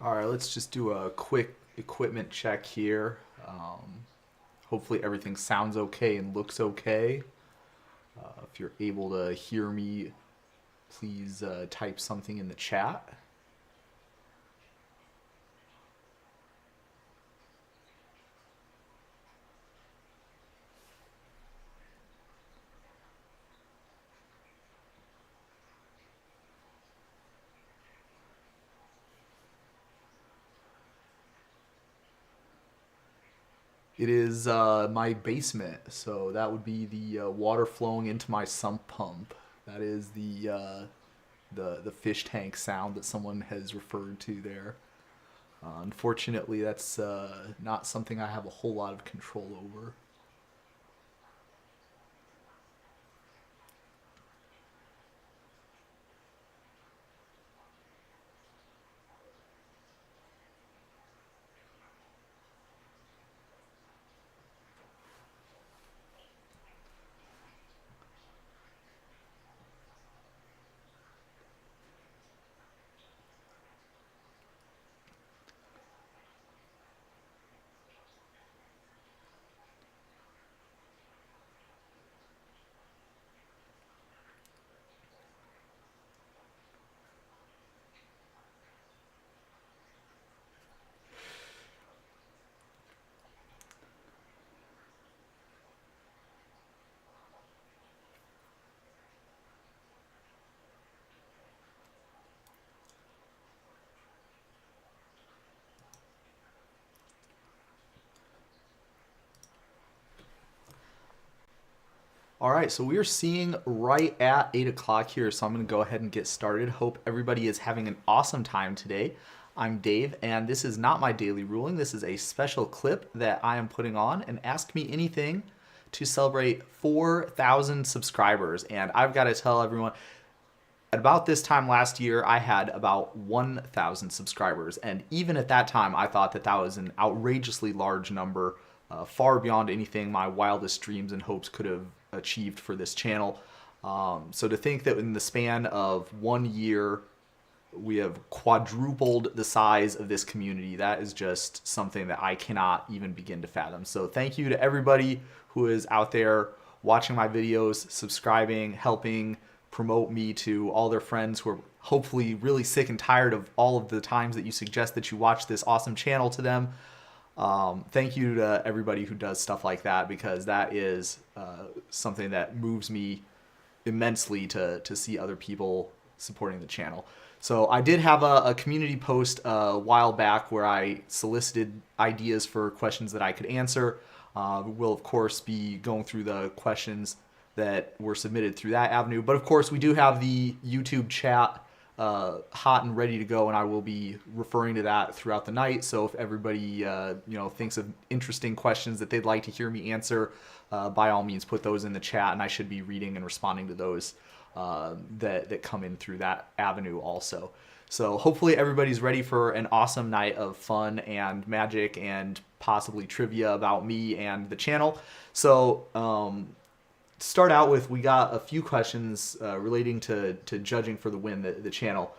All right, let's just do a quick equipment check here. Hopefully everything sounds okay and looks okay. If you're able to hear me, please type something in the chat. It is my basement, so that would be the water flowing into my sump pump. That is the fish tank sound that someone has referred to there. Unfortunately, that's not something I have a whole lot of control over. All right, so we are seeing right at 8 o'clock here, so I'm going to go ahead and get started. Hope everybody is having an awesome time today. I'm Dave, and this is not my daily ruling. This is a special clip that I am putting on, and Ask Me Anything to celebrate 4,000 subscribers. And I've got to tell everyone, at about this time last year, I had about 1,000 subscribers. And even at that time, I thought that that was an outrageously large number, far beyond anything my wildest dreams and hopes could have achieved for this channel. So to think that in the span of 1 year, we have quadrupled the size of this community, that is just something that I cannot even begin to fathom. So thank you to everybody who is out there watching my videos, subscribing, helping promote me to all their friends who are hopefully really sick and tired of all of the times that you suggest that you watch this awesome channel to them. Thank you to everybody who does stuff like that, because that is something that moves me immensely to see other people supporting the channel. So I did have a community post a while back where I solicited ideas for questions that I could answer. We'll of course be going through the questions that were submitted through that avenue, but of course we do have the YouTube chat hot and ready to go, and I will be referring to that throughout the night. So if everybody thinks of interesting questions that they'd like to hear me answer, by all means put those in the chat, and I should be reading and responding to those that come in through that avenue also. So hopefully everybody's ready for an awesome night of fun and magic and possibly trivia about me and the channel. So to start out with, we got a few questions relating to judging for the win, the channel.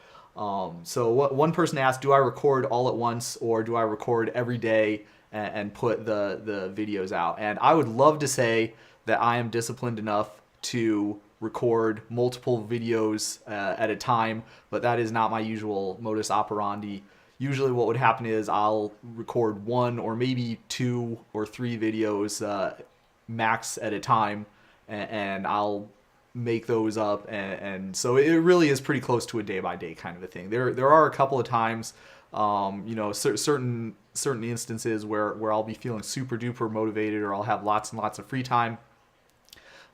So one person asked, do I record all at once or do I record every day and put the videos out? And I would love to say that I am disciplined enough to record multiple videos at a time, but that is not my usual modus operandi. Usually what would happen is I'll record one or maybe 2 or 3 videos max at a time, and I'll make those up, and so it really is pretty close to a day-by-day kind of a thing. There are a couple of times, certain instances where I'll be feeling super duper motivated, or I'll have lots and lots of free time.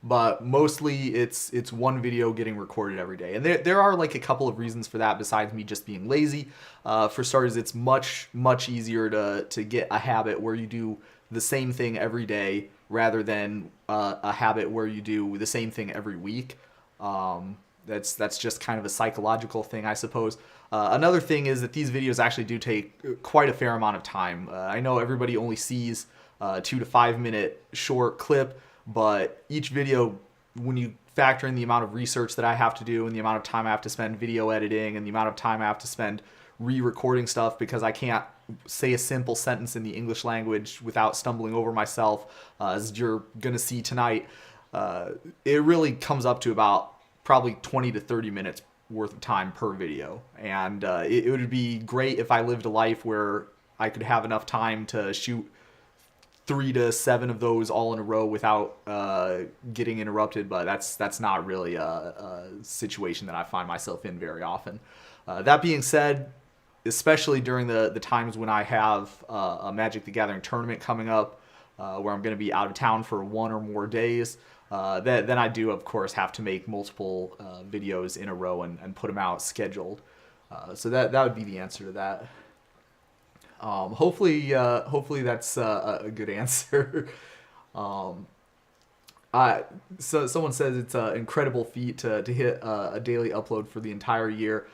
But mostly it's one video getting recorded every day. And there are like a couple of reasons for that besides me just being lazy. For starters, it's much much easier to get a habit where you do the same thing every day rather than a habit where you do the same thing every week. That's just kind of a psychological thing, I suppose. Another thing is that these videos actually do take quite a fair amount of time. I know everybody only sees a 2 to 5 minute short clip, but each video, when you factor in the amount of research that I have to do and the amount of time I have to spend video editing and the amount of time I have to spend re-recording stuff because I can't say a simple sentence in the English language without stumbling over myself, as you're going to see tonight. It really comes up to about probably 20 to 30 minutes worth of time per video. And it would be great if I lived a life where I could have enough time to shoot 3 to 7 of those all in a row without getting interrupted, but that's not really a situation that I find myself in very often. That being said, especially during the times when I have a Magic the Gathering tournament coming up, where I'm going to be out of town for 1 or more days, then I do, of course, have to make multiple videos in a row and put them out scheduled. So that would be the answer to that. Hopefully that's a good answer. So someone says it's an incredible feat to hit a daily upload for the entire year.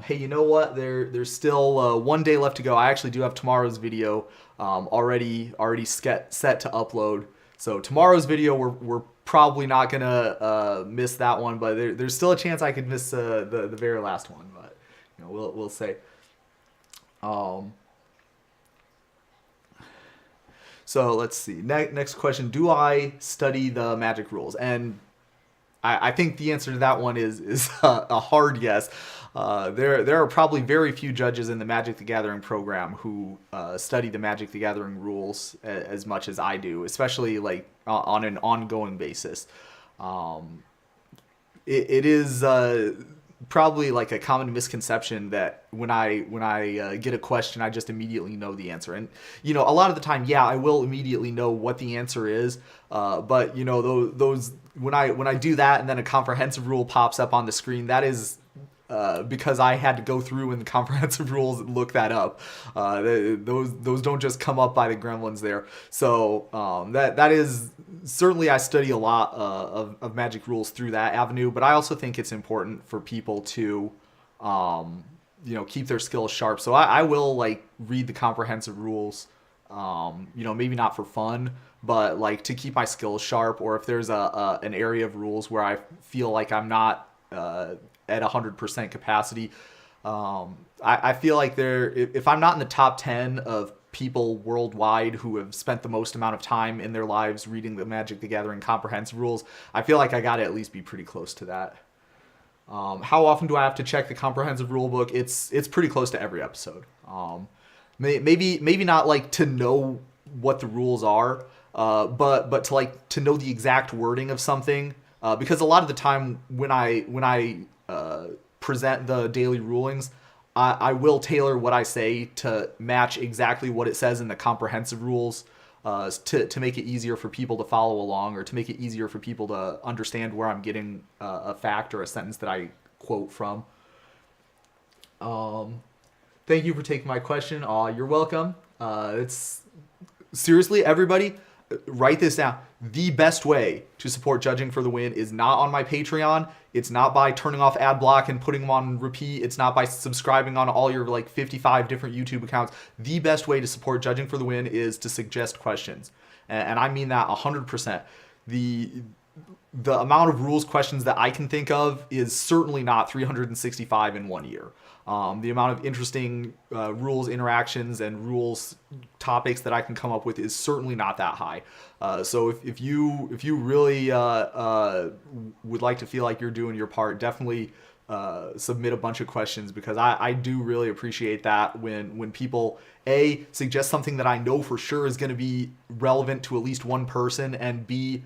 Hey, you know what? There's still 1 day left to go. I actually do have tomorrow's video already set to upload. So tomorrow's video, we're probably not gonna miss that one, but there's still a chance I could miss the very last one. But we'll say. So let's see. Next question: do I study the Magic rules? And I think the answer to that one is a hard yes. There are probably very few judges in the Magic the Gathering program who study the Magic the Gathering rules as much as I do, especially like on an ongoing basis. It is probably like a common misconception that when I get a question, I just immediately know the answer. And a lot of the time, yeah, I will immediately know what the answer is. But those when I do that and then a comprehensive rule pops up on the screen, that is because I had to go through in the comprehensive rules and look that up. Those don't just come up by the gremlins there. So that is certainly, I study a lot of Magic rules through that avenue. But I also think it's important for people to keep their skills sharp. So I will like read the comprehensive rules. Maybe not for fun, but like to keep my skills sharp. Or if there's an area of rules where I feel like I'm not at 100% capacity. I feel like if I'm not in the top 10 of people worldwide who have spent the most amount of time in their lives reading the Magic the Gathering comprehensive rules, I feel like I got to at least be pretty close to that. How often do I have to check the comprehensive rule book? It's pretty close to every episode. Maybe not like to know what the rules are, but to know the exact wording of something. Because a lot of the time when I present the daily rulings, I will tailor what I say to match exactly what it says in the comprehensive rules, to make it easier for people to follow along, or to make it easier for people to understand where I'm getting a fact or a sentence that I quote from. Thank you for taking my question. You're welcome. It's seriously, everybody, write this down. The best way to support Judging for the Win is not on my Patreon. It's not by turning off ad block and putting them on repeat. It's not by subscribing on all your like 55 different YouTube accounts. The best way to support Judging for the Win is to suggest questions. And I mean that 100%. The amount of rules questions that I can think of is certainly not 365 in 1 year. The amount of interesting rules interactions and rules topics that I can come up with is certainly not that high. So if you really would like to feel like you're doing your part, definitely submit a bunch of questions, because I do really appreciate that when people suggest something that I know for sure is going to be relevant to at least one person, and B,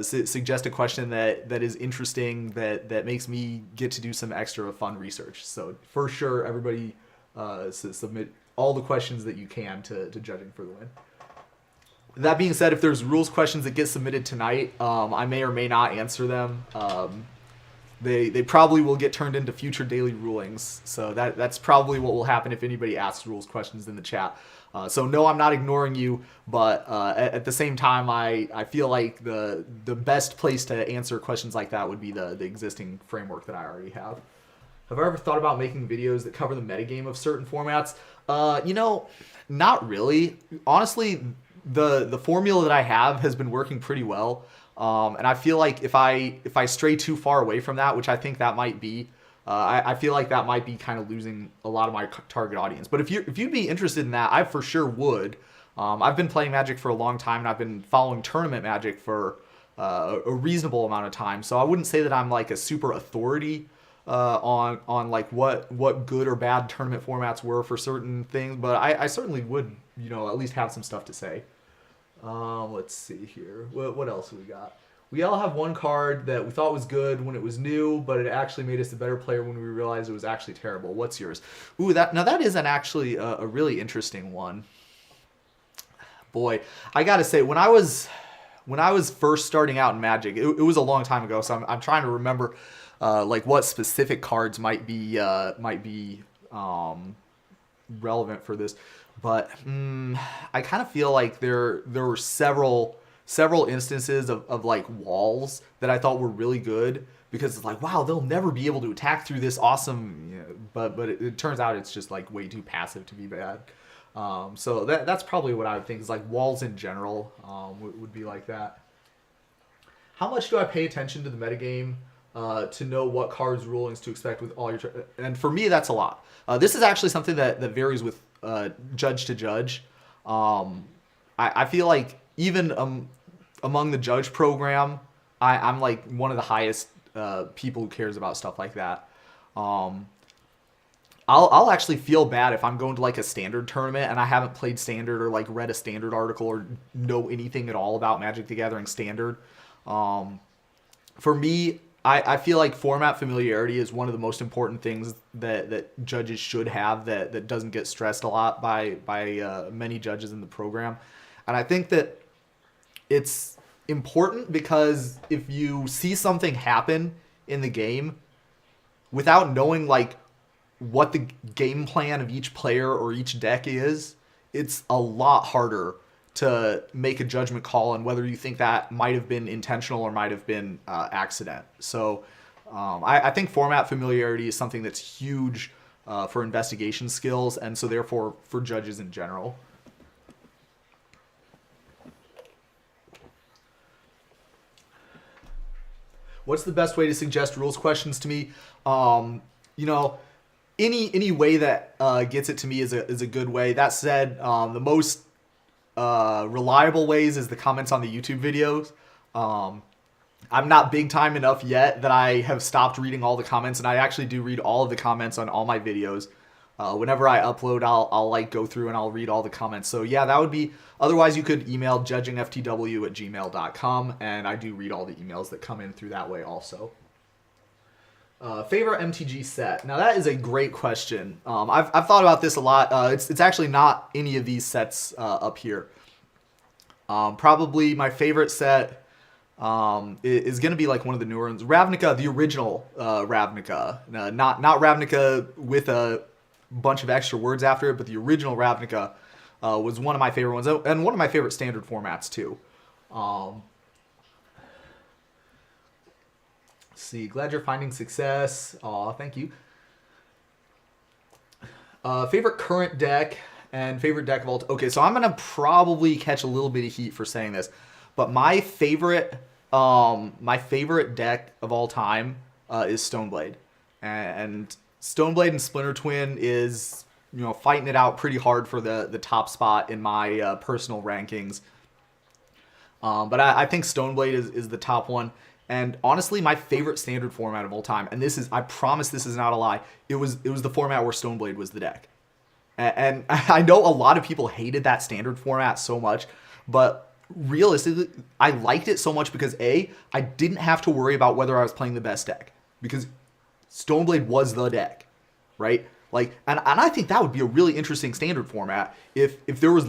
suggest a question that is interesting, that makes me get to do some extra fun research. So for sure, everybody submit all the questions that you can to Judging for the Win. That being said, if there's rules questions that get submitted tonight, I may or may not answer them. They probably will get turned into future daily rulings. So that's probably what will happen if anybody asks rules questions in the chat. So no, I'm not ignoring you, but at the same time, I feel like the best place to answer questions like that would be the existing framework that I already have. Have I ever thought about making videos that cover the metagame of certain formats? Not really. Honestly, the formula that I have has been working pretty well. And I feel like if I stray too far away from that, which I think that might be, I feel like that might be kind of losing a lot of my target audience. But if you'd be interested in that, I for sure would. I've been playing Magic for a long time, and I've been following tournament Magic for a reasonable amount of time. So I wouldn't say that I'm like a super authority on like what good or bad tournament formats were for certain things, but I certainly would, at least have some stuff to say. Let's see here. What else do we got? We all have one card that we thought was good when it was new, but it actually made us a better player when we realized it was actually terrible. What's yours? Ooh, that is actually a really interesting one. Boy, I gotta say, when I was first starting out in Magic, it was a long time ago, so I'm trying to remember like what specific cards might be relevant for this. But I kind of feel like there were several instances of like walls that I thought were really good, because it's like, wow, they'll never be able to attack through this awesome, but it turns out it's just like way too passive to be bad. So that's probably what I would think is like walls in general would be like that. How much do I pay attention to the metagame to know what cards rulings to expect with all your... And for me, that's a lot. This is actually something that varies with judge to judge. I feel like even among the judge program, I'm like one of the highest people who cares about stuff like that. I'll actually feel bad if I'm going to like a standard tournament and I haven't played standard or like read a standard article or know anything at all about Magic the Gathering standard. For me, I feel like format familiarity is one of the most important things that judges should have that doesn't get stressed a lot by many judges in the program. And I think that it's important because if you see something happen in the game without knowing like what the game plan of each player or each deck is, it's a lot harder to make a judgment call on whether you think that might have been intentional or might have been accident. So I think format familiarity is something that's huge for investigation skills, and so therefore for judges in general. What's the best way to suggest rules questions to me? Any way that gets it to me is a good way. That said, the most reliable ways is the comments on the YouTube videos. I'm not big time enough yet that I have stopped reading all the comments, and I actually do read all of the comments on all my videos. Whenever I upload, I'll like go through and I'll read all the comments. So yeah, that would be. Otherwise, you could email judgingftw@gmail.com, and I do read all the emails that come in through that way also. Favorite MTG set? Now that is a great question. I've thought about this a lot. It's actually not any of these sets up here. Probably my favorite set is going to be like one of the newer ones. Ravnica, the original Ravnica. Not Ravnica with a bunch of extra words after it, but the original Ravnica was one of my favorite ones, and one of my favorite standard formats too. Let's see, glad you're finding success. Aw, thank you. Favorite current deck and favorite deck of all. Okay, so I'm gonna probably catch a little bit of heat for saying this, but my favorite deck of all time is Stoneblade, and Stoneblade and Splinter Twin is fighting it out pretty hard for the top spot in my personal rankings. But I think Stoneblade is the top one. And honestly, my favorite standard format of all time, and I promise this is not a lie, it was the format where Stoneblade was the deck. And I know a lot of people hated that standard format so much, but realistically, I liked it so much because I didn't have to worry about whether I was playing the best deck, because Stoneblade was the deck, right? Like, and I think that would be a really interesting standard format if there was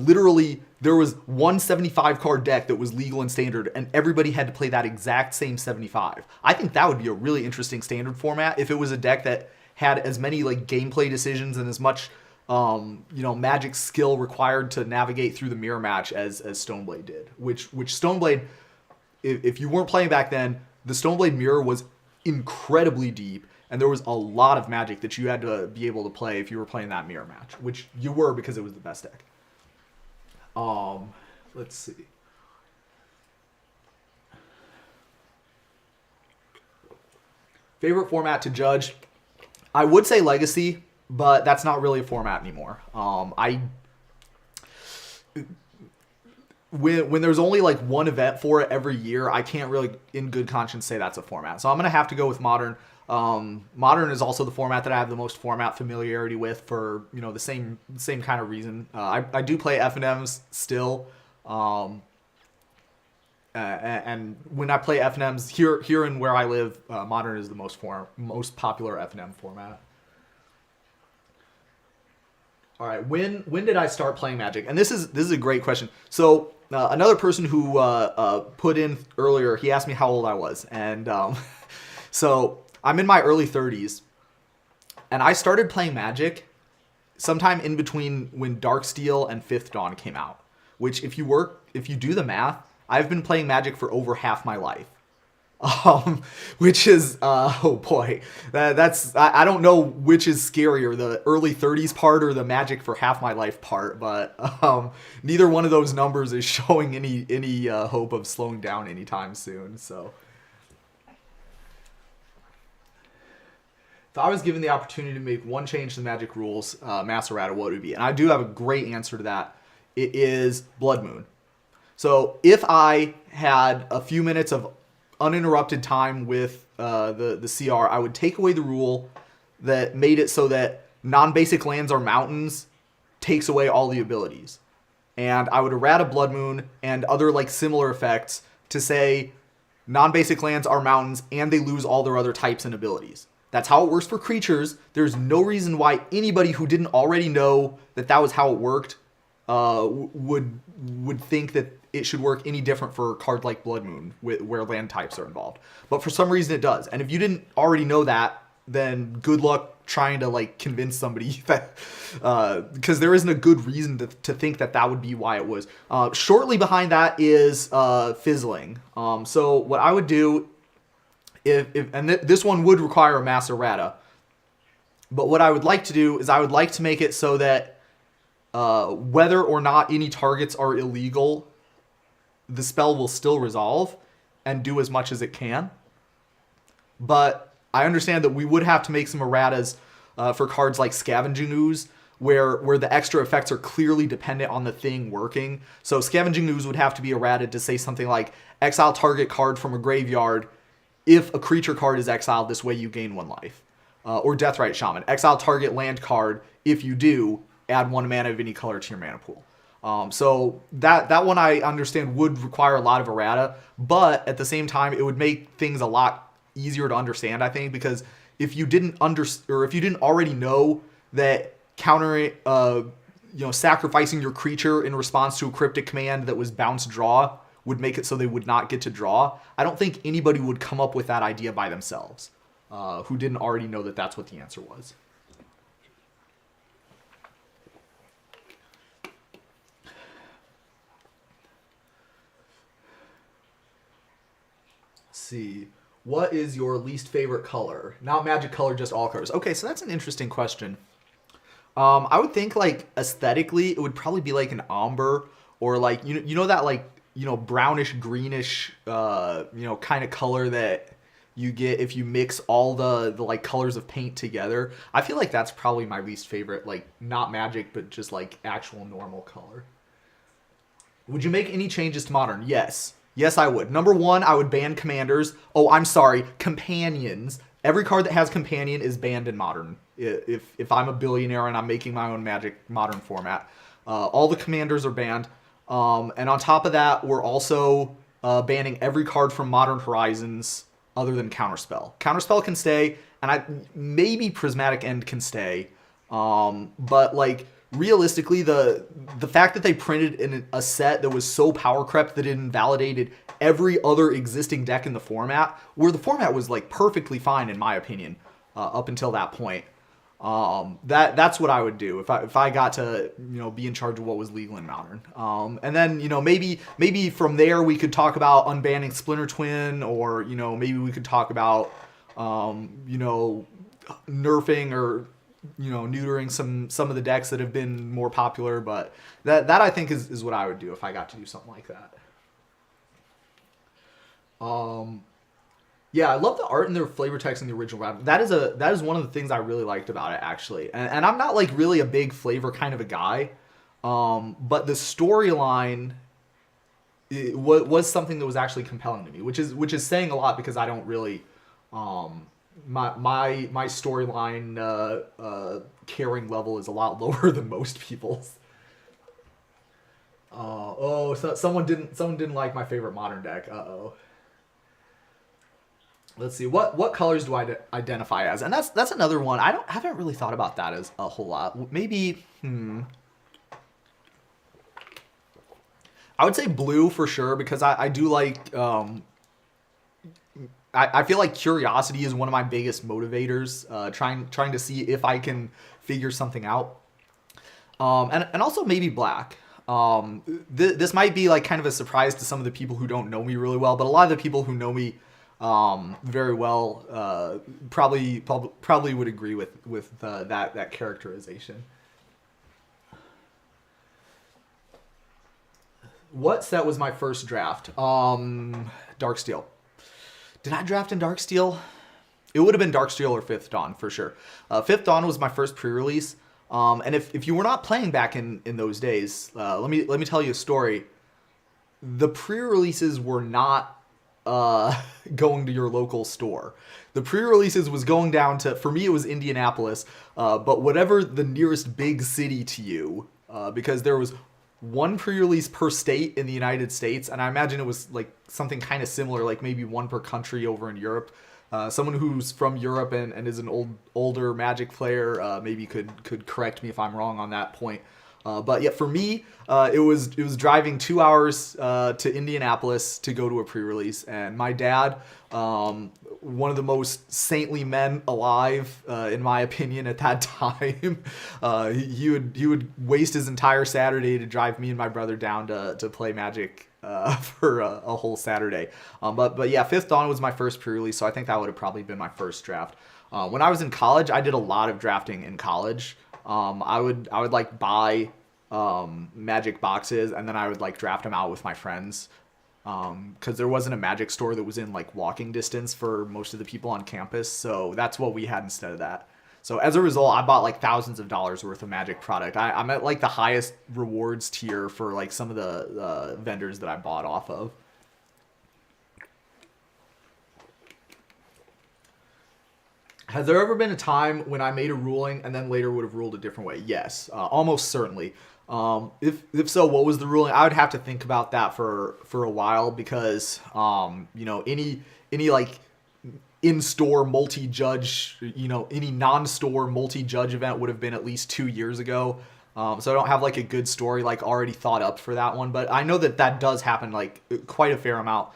one 75 card deck that was legal in standard and everybody had to play that exact same 75. I think that would be a really interesting standard format if it was a deck that had as many like gameplay decisions and as much Magic skill required to navigate through the mirror match as Stoneblade did. Which Stoneblade, if you weren't playing back then, the Stoneblade mirror was incredibly deep. And there was a lot of Magic that you had to be able to play if you were playing that mirror match, which you were because it was the best deck. Let's see. Favorite format to judge? I would say Legacy, but that's not really a format anymore. I when there's only like one event for it every year, I can't really, in good conscience, say that's a format. So I'm gonna have to go with Modern. Modern is also the format that I have the most format familiarity with for the same kind of reason. I do play FNMs still, and when I play FNMs here and where I live, Modern is the most popular FNM format. All right, when did I start playing Magic? And this is a great question. So another person who put in earlier, he asked me how old I was, and so I'm in my early 30s, and I started playing Magic sometime in between when Darksteel and Fifth Dawn came out. Which, if you do the math, I've been playing Magic for over half my life. Which is oh boy, that's I don't know which is scarier, the early 30s part or the Magic for half my life part, but neither one of those numbers is showing any hope of slowing down anytime soon. So if I was given the opportunity to make one change to the Magic rules, Master Errata, what would it be? And I do have a great answer to that. It is Blood Moon. So if I had a few minutes of uninterrupted time with the CR, I would take away the rule that made it so that non-basic lands or mountains takes away all the abilities. And I would errata Blood Moon and other like similar effects to say non-basic lands are mountains and they lose all their other types and abilities. That's how it works for creatures. There's no reason why anybody who didn't already know that was how it worked would think that it should work any different for a card like Blood Moon, where land types are involved. But for some reason it does. And if you didn't already know that, then good luck trying to like convince somebody that, because there isn't a good reason to think that would be why it was. Shortly behind that is fizzling. So what I would do, this one would require a mass errata, but what I would like to do is I would like to make it so that whether or not any targets are illegal, the spell will still resolve and do as much as it can. But I understand that we would have to make some erratas for cards like Scavenging Ooze, where the extra effects are clearly dependent on the thing working. So Scavenging Ooze would have to be errated to say something like, exile target card from a graveyard. If a creature card is exiled, this way you gain 1 life. Or Deathrite Shaman. Exile target land card. If you do, add 1 mana of any color to your mana pool. So that one I understand would require a lot of errata, but at the same time it would make things a lot easier to understand, I think, because if you didn't already know that countering sacrificing your creature in response to a cryptic command that was bounce draw would make it so they would not get to draw, I don't think anybody would come up with that idea by themselves who didn't already know that that's what the answer was. See, what is your least favorite color? Not magic color, just all colors. Okay, so that's an interesting question. I would think like aesthetically it would probably be like an ombre, or like you know that like brownish greenish kind of color that you get if you mix all the like colors of paint together. I feel like that's probably my least favorite, like not magic but just like actual normal color. Would you make any changes to Modern? Yes. Yes, I would. Number 1, I would ban commanders. Oh, I'm sorry, companions. Every card that has companion is banned in Modern. If I'm a billionaire and I'm making my own Magic Modern format, all the commanders are banned. And on top of that, we're also banning every card from Modern Horizons other than Counterspell. Counterspell can stay, and maybe Prismatic End can stay. But like realistically, the fact that they printed in a set that was so power crept that it invalidated every other existing deck in the format, where the format was like perfectly fine in my opinion up until that point. That's what I would do if I got to be in charge of what was legal in Modern. And then maybe from there we could talk about unbanning Splinter Twin, or maybe we could talk about nerfing or neutering some of the decks that have been more popular. But that I think is what I would do if I got to do something like that. Yeah, I love the art and the flavor text in the original rap. That is one of the things I really liked about it actually. And I'm not like really a big flavor kind of a guy, but the storyline was something that was actually compelling to me, which is saying a lot because I don't really um, my storyline caring level is a lot lower than most people's. So someone didn't like my favorite modern deck. Uh-oh. Let's see what colors do I identify as, and that's another one. Haven't really thought about that as a whole lot. Maybe I would say blue for sure because I do like I feel like curiosity is one of my biggest motivators. Trying to see if I can figure something out. And also maybe black. This might be like kind of a surprise to some of the people who don't know me really well, but a lot of the people who know me very well probably would agree with that characterization. What set was my first draft? Dark Steel. Did I draft in Dark Steel? It would have been Dark Steel or Fifth Dawn for sure. Fifth Dawn was my first pre-release. And if you were not playing back in those days, let me tell you a story. The pre-releases were not going to your local store. The pre-releases was going down to, for me it was Indianapolis, but whatever the nearest big city to you, because there was one pre-release per state in the United States, and I imagine it was like something kind of similar, like maybe one per country over in Europe. Someone who's from Europe and is an older Magic player maybe could correct me if I'm wrong on that point. But yeah, for me, it was driving 2 hours to Indianapolis to go to a pre-release, and my dad, one of the most saintly men alive, in my opinion, at that time, he would waste his entire Saturday to drive me and my brother down to play Magic for a whole Saturday. But yeah, Fifth Dawn was my first pre-release, so I think that would have probably been my first draft. When I was in college, I did a lot of drafting in college. I would like buy Magic boxes and then I would like draft them out with my friends. Because there wasn't a Magic store that was in like walking distance for most of the people on campus, so that's what we had instead of that. So as a result, I bought like thousands of dollars worth of Magic product. I'm at like the highest rewards tier for like some of the vendors that I bought off of. Has there ever been a time when I made a ruling and then later would have ruled a different way? Yes, almost certainly. If so, what was the ruling? I would have to think about that for a while because any like in-store multi-judge, any non-store multi-judge event would have been at least 2 years ago. So I don't have like a good story like already thought up for that one, but I know that does happen like quite a fair amount.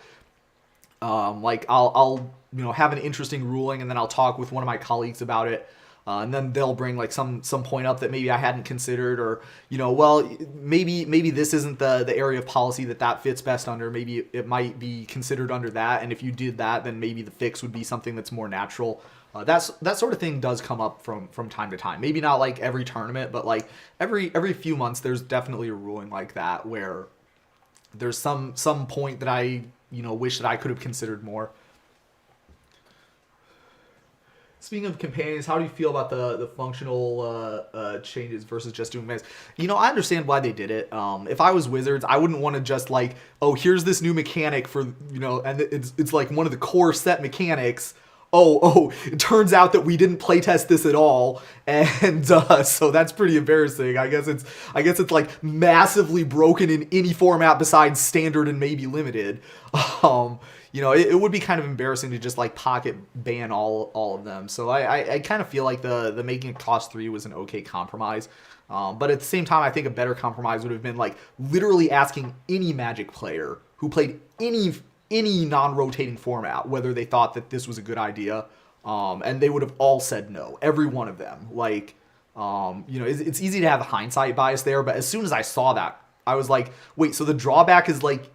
Like I'll have an interesting ruling and then I'll talk with one of my colleagues about it. And then they'll bring like some point up that maybe I hadn't considered, or well, maybe this isn't the area of policy that fits best under. Maybe it might be considered under that, and if you did that, then maybe the fix would be something that's more natural. That sort of thing does come up from time to time. Maybe not like every tournament, but like every few months, there's definitely a ruling like that where there's some point that I wish that I could have considered more. Speaking of companions, how do you feel about the functional changes versus just doing commands? I understand why they did it. If I was Wizards, I wouldn't want to just like, oh, here's this new mechanic for, and it's like one of the core set mechanics. Oh, it turns out that we didn't playtest this at all, and so that's pretty embarrassing. I guess it's like massively broken in any format besides standard and maybe limited. It would be kind of embarrassing to just like pocket ban all of them. So I kind of feel like the making it cost 3 was an okay compromise. But at the same time, I think a better compromise would have been like literally asking any Magic player who played any non-rotating format whether they thought that this was a good idea, and they would have all said no, every one of them. Like, it's easy to have a hindsight bias there, but as soon as I saw that, I was like, wait, so the drawback is like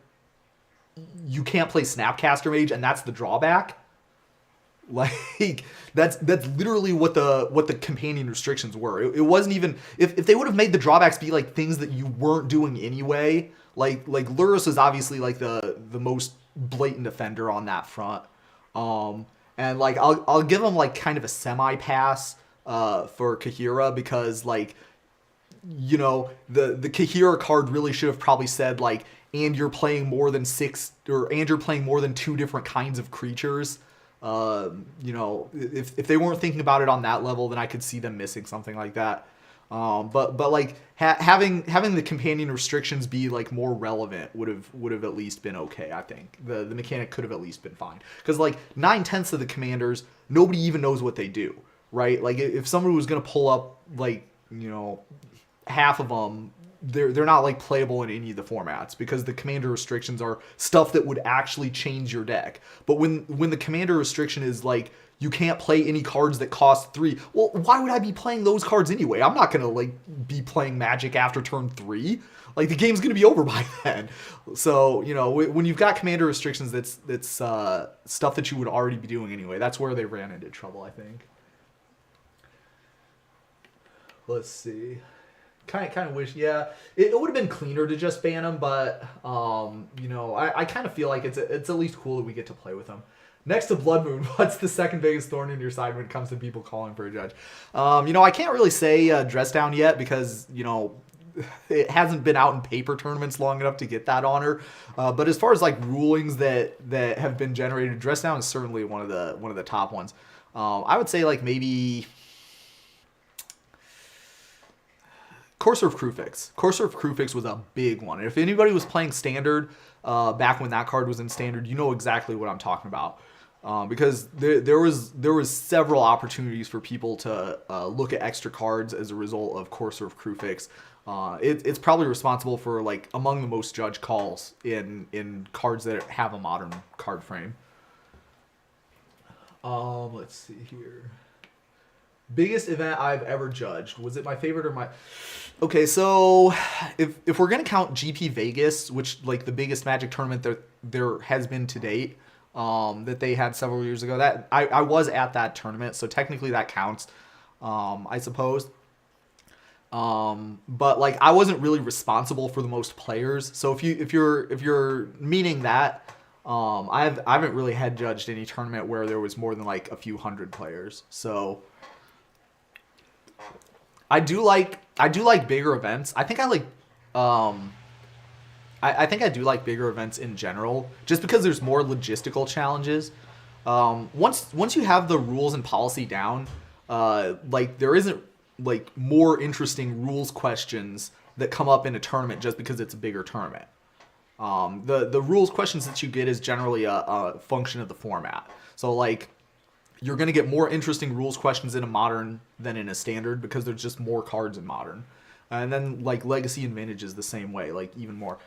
you can't play Snapcaster Mage, and that's the drawback? Like that's literally what the companion restrictions were. It wasn't even, if they would have made the drawbacks be like things that you weren't doing anyway. Like Lurrus is obviously like the most blatant offender on that front. And like I'll give him like kind of a semi pass for Kahira because like the Kahira card really should have probably said like and you're playing more than and you're playing more than two different kinds of creatures. If they weren't thinking about it on that level, then I could see them missing something like that. But like having the companion restrictions be like more relevant would have at least been okay. I think the mechanic could have at least been fine because like 9/10 of the commanders nobody even knows what they do, right? Like if somebody was gonna pull up like half of them, they're not like playable in any of the formats because the commander restrictions are stuff that would actually change your deck. But when the commander restriction is like you can't play any cards that cost 3, well, why would I be playing those cards anyway? I'm not gonna like be playing Magic after turn 3. Like the game's gonna be over by then. So when you've got commander restrictions, that's stuff that you would already be doing anyway. That's where they ran into trouble, I think. Let's see. Kind of wish, yeah, it would have been cleaner to just ban them, but I kind of feel like it's at least cool that we get to play with them. Next to Blood Moon, what's the second biggest thorn in your side when it comes to people calling for a judge? I can't really say Dress Down yet because it hasn't been out in paper tournaments long enough to get that honor. But as far as like rulings that have been generated, Dress Down is certainly one of the top ones. I would say like maybe Courser of Crewfix. Courser of Crewfix was a big one. And if anybody was playing Standard back when that card was in Standard, you know exactly what I'm talking about. Because there was several opportunities for people to look at extra cards as a result of Courser of Crewfix. It's probably responsible for like among the most judged calls in cards that have a modern card frame. Let's see here. Biggest event I've ever judged. Was it my favorite or my... Okay, so if we're going to count GP Vegas, which like the biggest Magic tournament there has been to date, that they had several years ago, that I was at that tournament, so technically that counts, I suppose. But like I wasn't really responsible for the most players. So if you're meaning that, I haven't really head judged any tournament where there was more than like a few hundred players. So I do like bigger events. I think I like I think I do like bigger events in general, just because there's more logistical challenges. Once you have the rules and policy down, like there isn't like more interesting rules questions that come up in a tournament just because it's a bigger tournament. The rules questions that you get is generally a function of the format. So like you're going to get more interesting rules questions in a modern than in a standard because there's just more cards in modern. And then like legacy and vintage is the same way, like even more.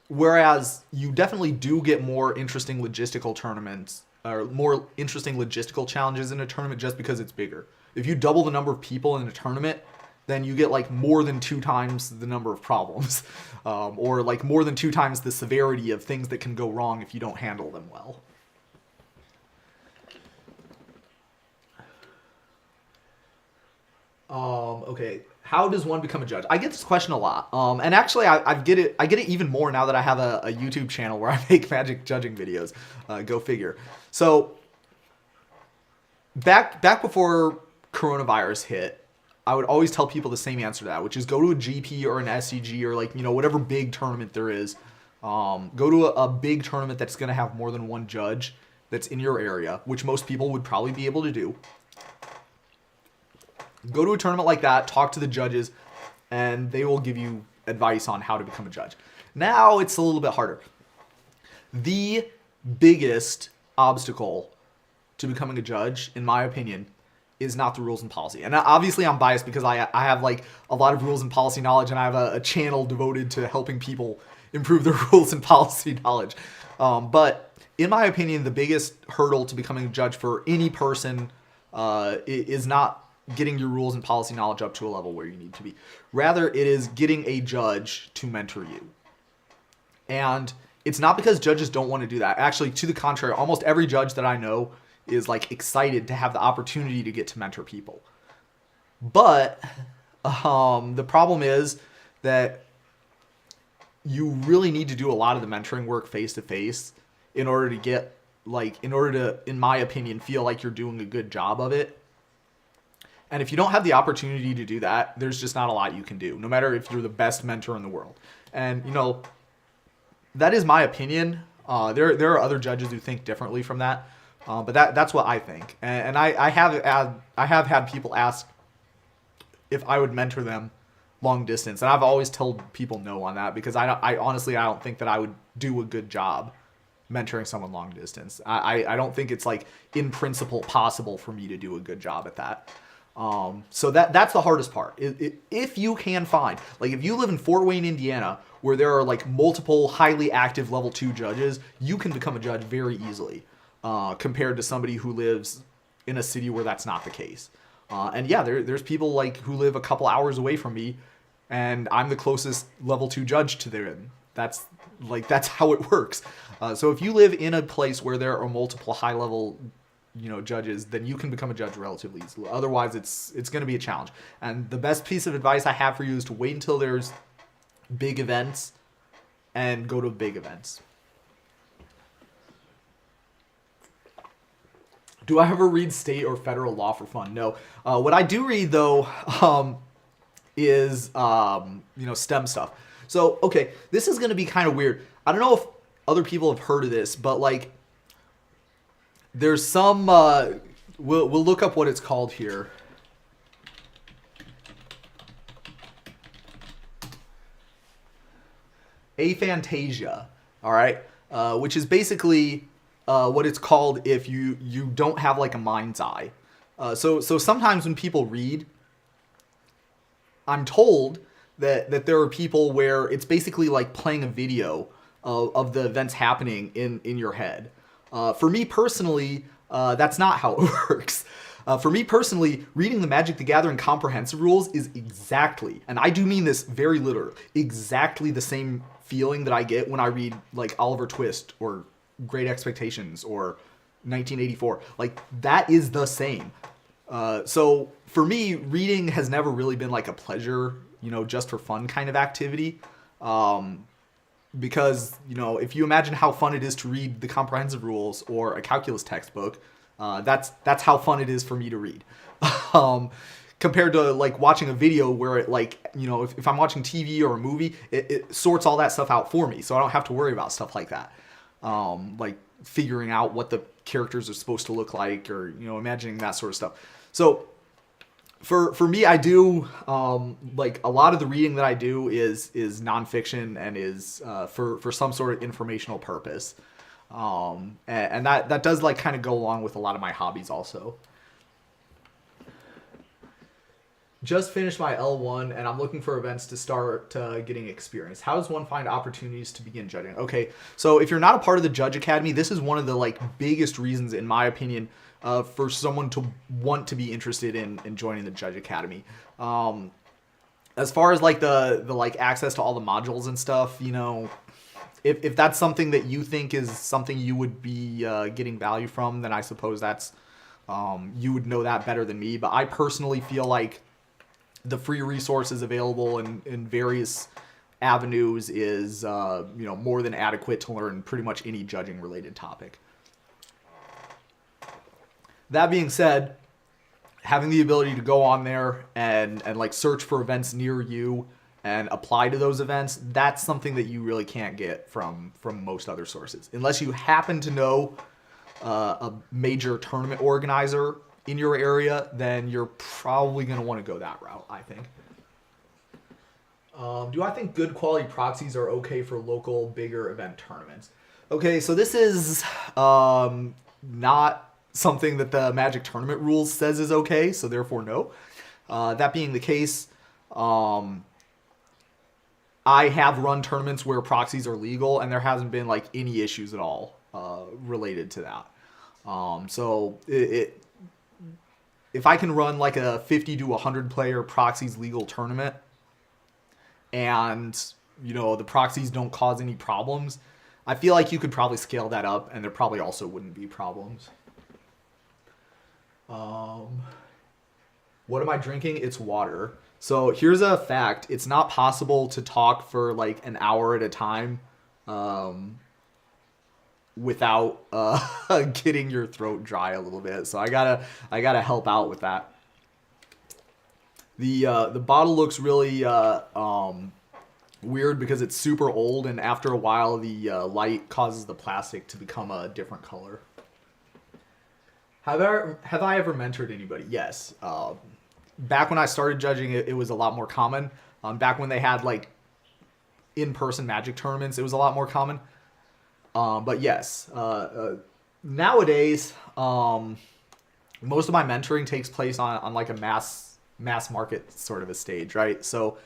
Whereas you definitely do get more interesting logistical tournaments or more interesting logistical challenges in a tournament just because it's bigger. If you double the number of people in a tournament, then you get like more than 2 times the number of problems, or like more than 2 times the severity of things that can go wrong if you don't handle them well. Okay, how does one become a judge? I get this question a lot, and actually I get it even more now that I have a YouTube channel where I make Magic judging videos. Go figure. So back before coronavirus hit, I would always tell people the same answer to that, which is go to a GP or an SCG or like whatever big tournament there is. Go to a big tournament that's going to have more than one judge that's in your area, which most people would probably be able to do. Go to a tournament like that, talk to the judges, and they will give you advice on how to become a judge. Now it's a little bit harder. The biggest obstacle to becoming a judge, in my opinion, is not the rules and policy. And obviously I'm biased because I have like a lot of rules and policy knowledge, and I have a channel devoted to helping people improve their rules and policy knowledge. But in my opinion, the biggest hurdle to becoming a judge for any person is not getting your rules and policy knowledge up to a level where you need to be. Rather, it is getting a judge to mentor you. And it's not because judges don't want to do that. Actually, to the contrary, almost every judge that I know is like excited to have the opportunity to get to mentor people. But the problem is that you really need to do a lot of the mentoring work face to face in order to get like in order to, in my opinion, feel like you're doing a good job of it. And if you don't have the opportunity to do that, there's just not a lot you can do, no matter if you're the best mentor in the world. And, that is my opinion. There are other judges who think differently from that. But that's what I think. And I have had people ask if I would mentor them long distance. And I've always told people no on that, because I honestly, I don't think that I would do a good job mentoring someone long distance. I don't think it's like in principle possible for me to do a good job at that. So that's the hardest part. If you can find, like if you live in Fort Wayne, Indiana, where there are like multiple highly active level 2 judges, you can become a judge very easily, compared to somebody who lives in a city where that's not the case. And yeah, there's people like who live a couple hours away from me, and I'm the closest level 2 judge to them. That's how it works. So if you live in a place where there are multiple high level judges, then you can become a judge relatively easily. Otherwise, it's going to be a challenge. And the best piece of advice I have for you is to wait until there's big events and go to big events. Do I ever read state or federal law for fun? No. What I do read though is STEM stuff. So okay, this is going to be kind of weird. I don't know if other people have heard of this, but like there's some we'll look up what it's called here. Aphantasia, all right, which is basically what it's called if you don't have like a mind's eye. So sometimes when people read, I'm told that there are people where it's basically like playing a video of the events happening in your head. For me personally, that's not how it works. For me personally, reading the Magic the Gathering comprehensive rules is exactly, and I do mean this very literally, exactly the same feeling that I get when I read like Oliver Twist or Great Expectations or 1984. Like that is the same. So for me, reading has never really been like a pleasure, just for fun kind of activity. Because, if you imagine how fun it is to read the comprehensive rules or a calculus textbook, that's how fun it is for me to read. Compared to like watching a video where it if I'm watching TV or a movie, it sorts all that stuff out for me. So I don't have to worry about stuff like that. Like figuring out what the characters are supposed to look like, or, imagining that sort of stuff. So for me, I do, like a lot of the reading that I do is nonfiction and is, for some sort of informational purpose. And that does like kind of go along with a lot of my hobbies also. Just finished my L1 and I'm looking for events to start getting experience. How does one find opportunities to begin judging? Okay, so if you're not a part of the Judge Academy, this is one of the like biggest reasons, in my opinion, for someone to want to be interested in joining the Judge Academy. As far as like the like access to all the modules and stuff, if that's something that you think is something you would be getting value from, then I suppose that's you would know that better than me. But I personally feel like the free resources available in various avenues is more than adequate to learn pretty much any judging related topic. That being said, having the ability to go on there and like search for events near you and apply to those events, that's something that you really can't get from most other sources. Unless you happen to know a major tournament organizer in your area, then you're probably going to want to go that route, I think. Do I think good quality proxies are okay for local bigger event tournaments? Okay, so this is not something that the Magic Tournament rules says is okay, so therefore no. That being the case, I have run tournaments where proxies are legal, and there hasn't been like any issues at all related to that. So if I can run like a 50 to 100 player proxies legal tournament, and the proxies don't cause any problems, I feel like you could probably scale that up, and there probably also wouldn't be problems. What am I drinking? It's water. So here's a fact. It's not possible to talk for like an hour at a time without getting your throat dry a little bit. So I gotta help out with that. The bottle looks really weird because it's super old, and after a while the light causes the plastic to become a different color. Have I ever mentored anybody? Yes. Back when I started judging, it was a lot more common. Back when they had like in-person Magic tournaments, it was a lot more common. But yes, nowadays, most of my mentoring takes place on like a mass market sort of a stage, right? So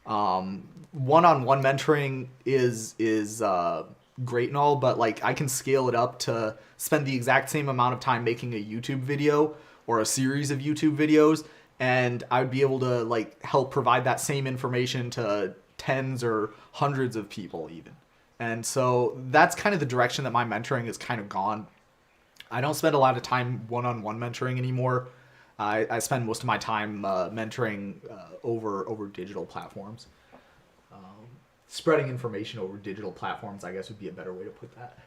one-on-one mentoring is great and all, but like I can scale it up to spend the exact same amount of time making a YouTube video or a series of YouTube videos, and I would be able to like help provide that same information to tens or hundreds of people even. And so that's kind of the direction that my mentoring has kind of gone. I don't spend a lot of time one-on-one mentoring anymore. I spend most of my time mentoring over digital platforms. Spreading information over digital platforms, I guess, would be a better way to put that.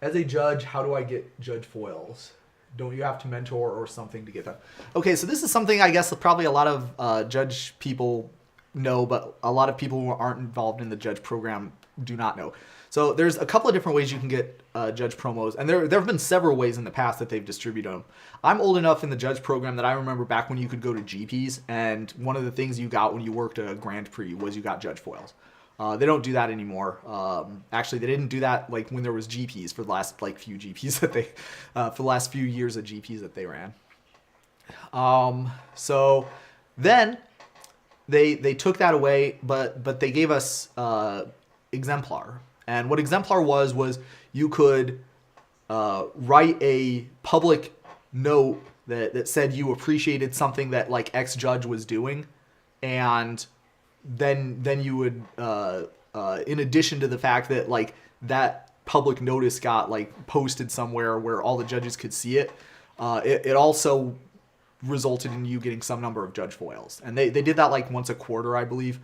As a judge, how do I get judge foils? Don't you have to mentor or something to get that? Okay, so this is something I guess probably a lot of judge people know, but a lot of people who aren't involved in the judge program do not know. So there's a couple of different ways you can get judge promos, and there have been several ways in the past that they've distributed them. I'm old enough in the judge program that I remember back when you could go to GPs, and one of the things you got when you worked a Grand Prix was you got judge foils. They don't do that anymore. Actually, they didn't do that like when there was GPs for the last like few GPs that they, for the last few years of GPs that they ran. So then they took that away, but they gave us Exemplar. And what Exemplar was you could write a public note that said you appreciated something that like X judge was doing, and then you would, in addition to the fact that like that public notice got like posted somewhere where all the judges could see it, it also resulted in you getting some number of judge foils. And they did that like once a quarter, I believe.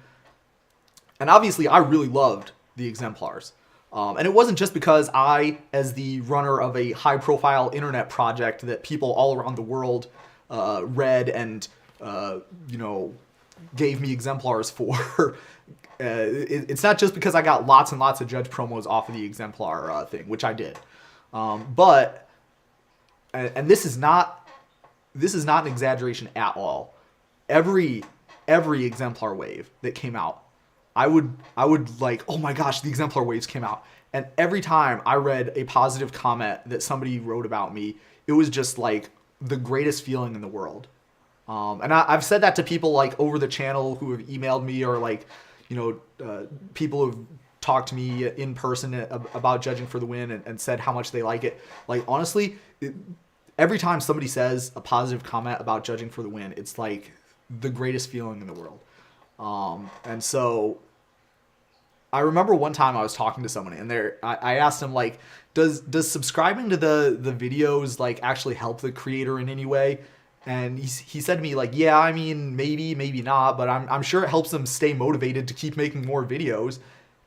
And obviously I really loved the exemplars. And it wasn't just because I, as the runner of a high profile internet project that people all around the world read and, gave me exemplars for. It's not just because I got lots and lots of judge promos off of the exemplar thing, which I did. But this is not an exaggeration at all. Every exemplar wave that came out, I would like, oh my gosh, the exemplar waves came out. And every time I read a positive comment that somebody wrote about me, it was just like the greatest feeling in the world. And I've said that to people like over the channel who have emailed me, or like, people who have talked to me in person about Judging for the Win and said how much they like it. Like, honestly, every time somebody says a positive comment about Judging for the Win, it's like the greatest feeling in the world. And so I remember one time I was talking to someone, and I asked him, like, does subscribing to the videos like actually help the creator in any way? And he said to me, like, yeah, I mean, maybe not, but I'm sure it helps them stay motivated to keep making more videos.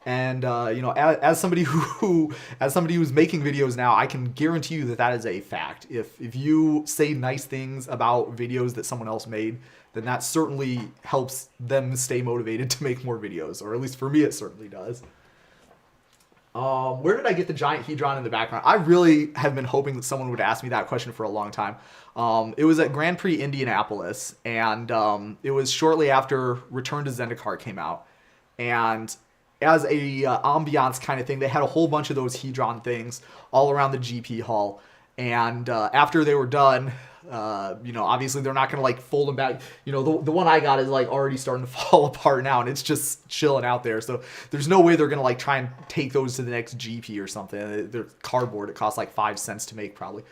And as somebody who's making videos now, I can guarantee you that is a fact. If you say nice things about videos that someone else made, then that certainly helps them stay motivated to make more videos, or at least for me, it certainly does. Where did I get the giant hedron in the background? I really have been hoping that someone would ask me that question for a long time. It was at Grand Prix Indianapolis, and it was shortly after Return to Zendikar came out. And as a ambiance kind of thing, they had a whole bunch of those hedron things all around the GP hall. And after they were done, obviously they're not going to like fold them back. The one I got is like already starting to fall apart now, and it's just chilling out there. So there's no way they're going to like try and take those to the next GP or something. They're cardboard. It costs like 5 cents to make probably.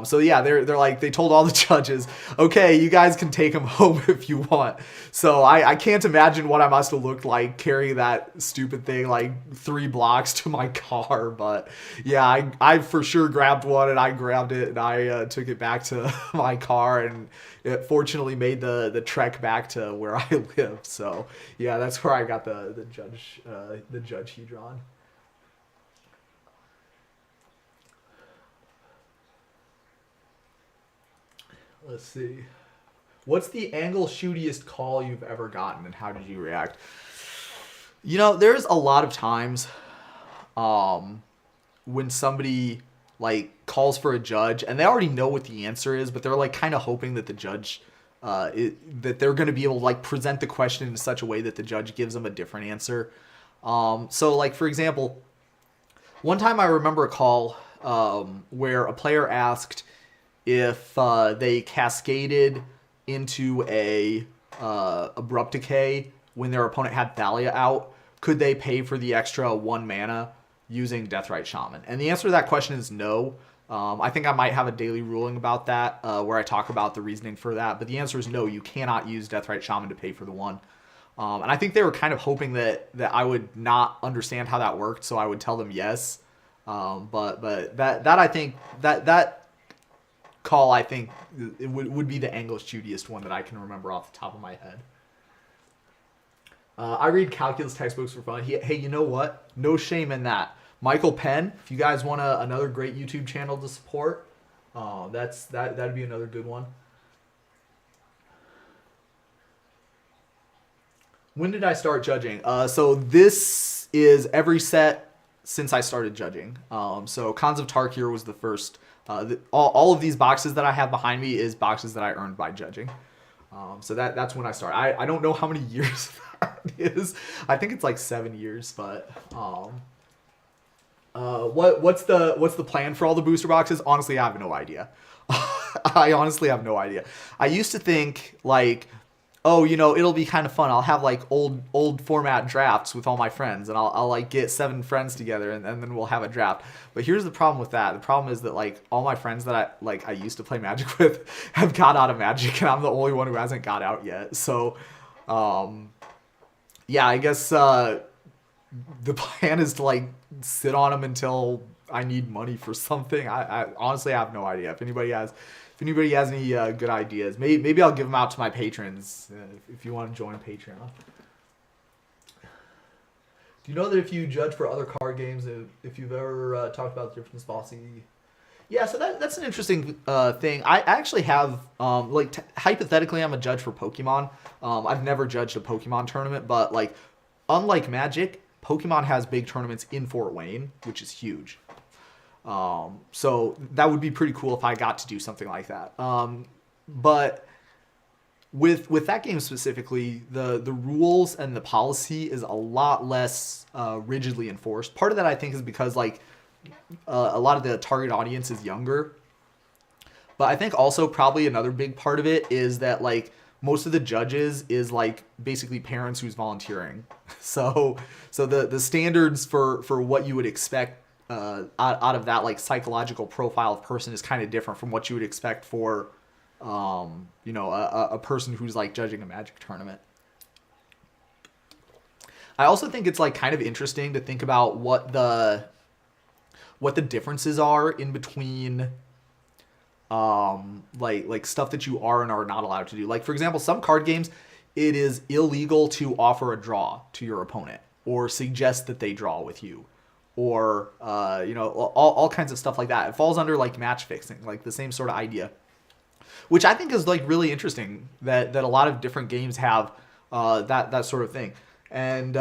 So yeah, they're like, they told all the judges, okay, you guys can take them home if you want. So I can't imagine what I must have looked like carrying that stupid thing like 3 blocks to my car. But yeah, I for sure grabbed one, and I grabbed it, and I took it back to my car, and it fortunately made the trek back to where I live. So yeah, that's where I got the judge hedron. Let's see. What's the angle shootiest call you've ever gotten, and how did you react? You know, there's a lot of times when somebody like calls for a judge and they already know what the answer is, but they're like kind of hoping that the judge that they're going to be able to like present the question in such a way that the judge gives them a different answer. So like for example, one time I remember a call where a player asked if they cascaded into a abrupt decay when their opponent had Thalia out, could they pay for the extra 1 mana using Deathrite Shaman? And the answer to that question is no. I think I might have a daily ruling about that where I talk about the reasoning for that. But the answer is no, you cannot use Deathrite Shaman to pay for the 1. And I think they were kind of hoping that I would not understand how that worked, so I would tell them yes. But that I think that call, I think it would be the angle shootiest one that I can remember off the top of my head. I read calculus textbooks for fun. Hey, you know what? No shame in that. Michael Penn, if you guys want another great YouTube channel to support, that'd be another good one. When did I start judging? So this is every set since I started judging. So Khans of Tarkir was the first. All of these boxes that I have behind me is boxes that I earned by judging. So that's when I started. I don't know how many years that is. I think it's like 7 years, but what's the plan for all the booster boxes? Honestly, I have no idea. I honestly have no idea. I used to think like, oh, you know, it'll be kind of fun. I'll have like old format drafts with all my friends, and I'll like get 7 friends together, and then we'll have a draft. But here's the problem with that. The problem is that like all my friends that I used to play Magic with have got out of Magic, and I'm the only one who hasn't got out yet. So, yeah, I guess the plan is to like sit on them until I need money for something. I honestly have no idea. If anybody has any good ideas, maybe I'll give them out to my patrons if you want to join Patreon. Do you know that if you judge for other card games, if you've ever talked about the difference bossy? Yeah, so that's an interesting thing. I actually have, hypothetically, I'm a judge for Pokemon. I've never judged a Pokemon tournament, but like, unlike Magic, Pokemon has big tournaments in Fort Wayne, which is huge. So that would be pretty cool if I got to do something like that. But with that game specifically, the rules and the policy is a lot less rigidly enforced. Part of that I think is because like a lot of the target audience is younger. But I think also probably another big part of it is that like most of the judges is like basically parents who's volunteering. So the standards for what you would expect out of that like psychological profile of person is kind of different from what you would expect for a person who's like judging a Magic tournament. I also think it's like kind of interesting to think about what the differences are in between like stuff that you are and are not allowed to do. Like for example, some card games it is illegal to offer a draw to your opponent or suggest that they draw with you. Or, all kinds of stuff like that. It falls under, like, match fixing, like the same sort of idea. Which I think is, like, really interesting that a lot of different games have that sort of thing. And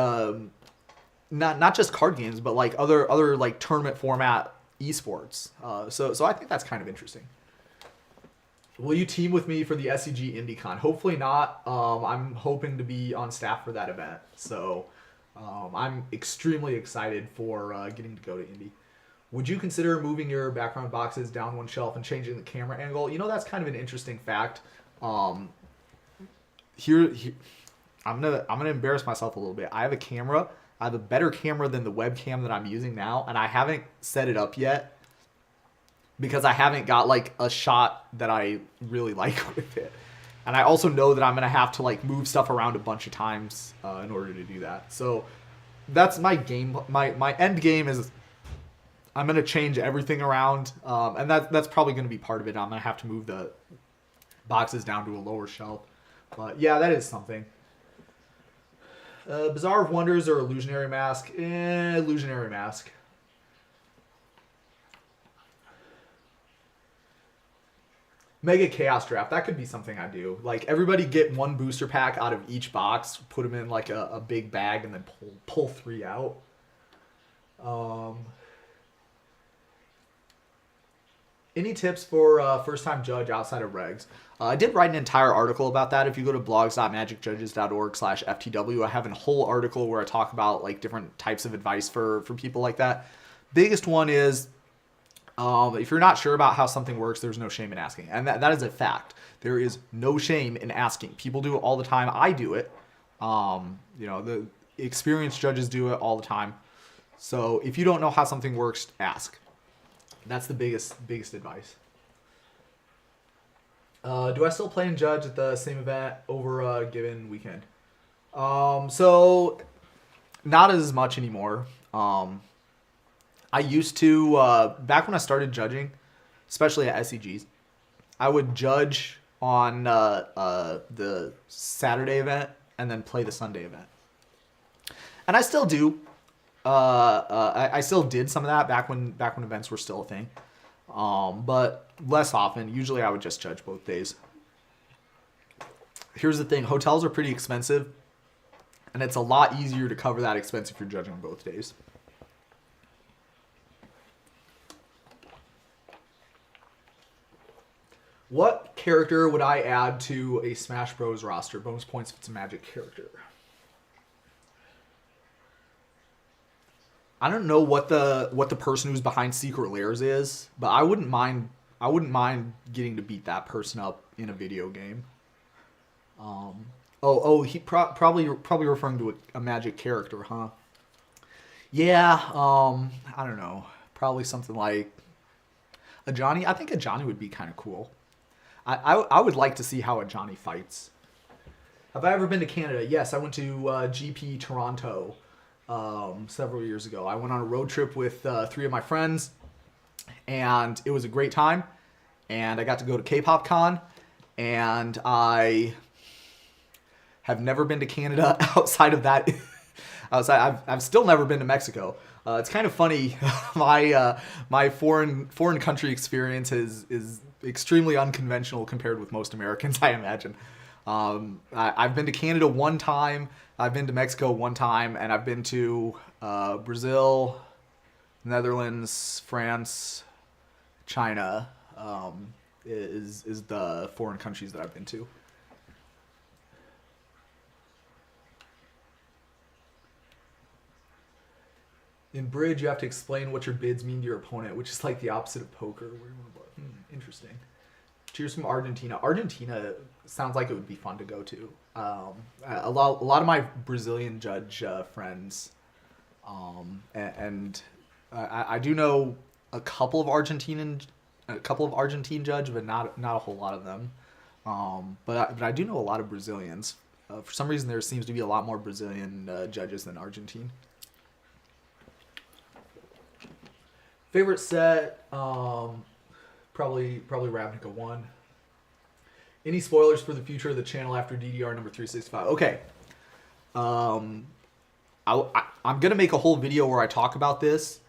not just card games, but, like, other like, tournament format esports. So I think that's kind of interesting. Will you team with me for the SCG IndyCon? Hopefully not. I'm hoping to be on staff for that event. So... I'm extremely excited for getting to go to Indy. Would you consider moving your background boxes down one shelf and changing the camera angle? You know, that's kind of an interesting fact. Here I'm gonna embarrass myself a little bit. I have a camera. I have a better camera than the webcam that I'm using now, and I haven't set it up yet because I haven't got like a shot that I really like with it. And I also know that I'm going to have to like move stuff around a bunch of times in order to do that. So that's my game. My end game is I'm going to change everything around. And that's probably going to be part of it. I'm going to have to move the boxes down to a lower shelf. But yeah, that is something. Bazaar of Wonders or Illusionary Mask? Illusionary Mask. Mega Chaos Draft. That could be something I do. Like, everybody get one booster pack out of each box, put them in like a big bag, and then pull 3 out. Any tips for first-time judge outside of regs? I did write an entire article about that. If you go to blogs.magicjudges.org/FTW, I have a whole article where I talk about like different types of advice for people like that. Biggest one is if you're not sure about how something works, there's no shame in asking. And that is a fact. There is no shame in asking. People do it all the time. I do it. The experienced judges do it all the time. So if you don't know how something works, ask. That's the biggest advice. Do I still play and judge at the same event over a given weekend? So not as much anymore. I used to, back when I started judging, especially at SEGs, I would judge on the Saturday event and then play the Sunday event. And I still do. I still did some of that back when events were still a thing, but less often. Usually I would just judge both days. Here's the thing. Hotels are pretty expensive, and it's a lot easier to cover that expense if you're judging on both days. What character would I add to a Smash Bros. Roster? Bonus points if it's a Magic character. I don't know what the person who's behind Secret Lairs is, but I wouldn't mind getting to beat that person up in a video game. He probably referring to a Magic character, huh? Yeah, I don't know. Probably something like a Johnny. I think a Johnny would be kind of cool. I would like to see how a Johnny fights. Have I ever been to Canada? Yes, I went to GP Toronto several years ago. I went on a road trip with 3 of my friends, and it was a great time. And I got to go to K-Pop Con, and I have never been to Canada outside of that. I've still never been to Mexico. It's kind of funny. My foreign country experience is extremely unconventional compared with most Americans, I imagine. I've been to Canada 1 time. I've been to Mexico 1 time, and I've been to Brazil, Netherlands, France, China. Is the foreign countries that I've been to. In bridge, you have to explain what your bids mean to your opponent, which is like the opposite of poker. Interesting. Cheers from Argentina. Argentina sounds like it would be fun to go to. A lot of my Brazilian judge friends, and I do know a couple of Argentine judge, but not a whole lot of them. But I do know a lot of Brazilians. For some reason, there seems to be a lot more Brazilian judges than Argentine. Favorite set, probably Ravnica 1. Any spoilers for the future of the channel after DDR number 365? Okay. I'm going to make a whole video where I talk about this,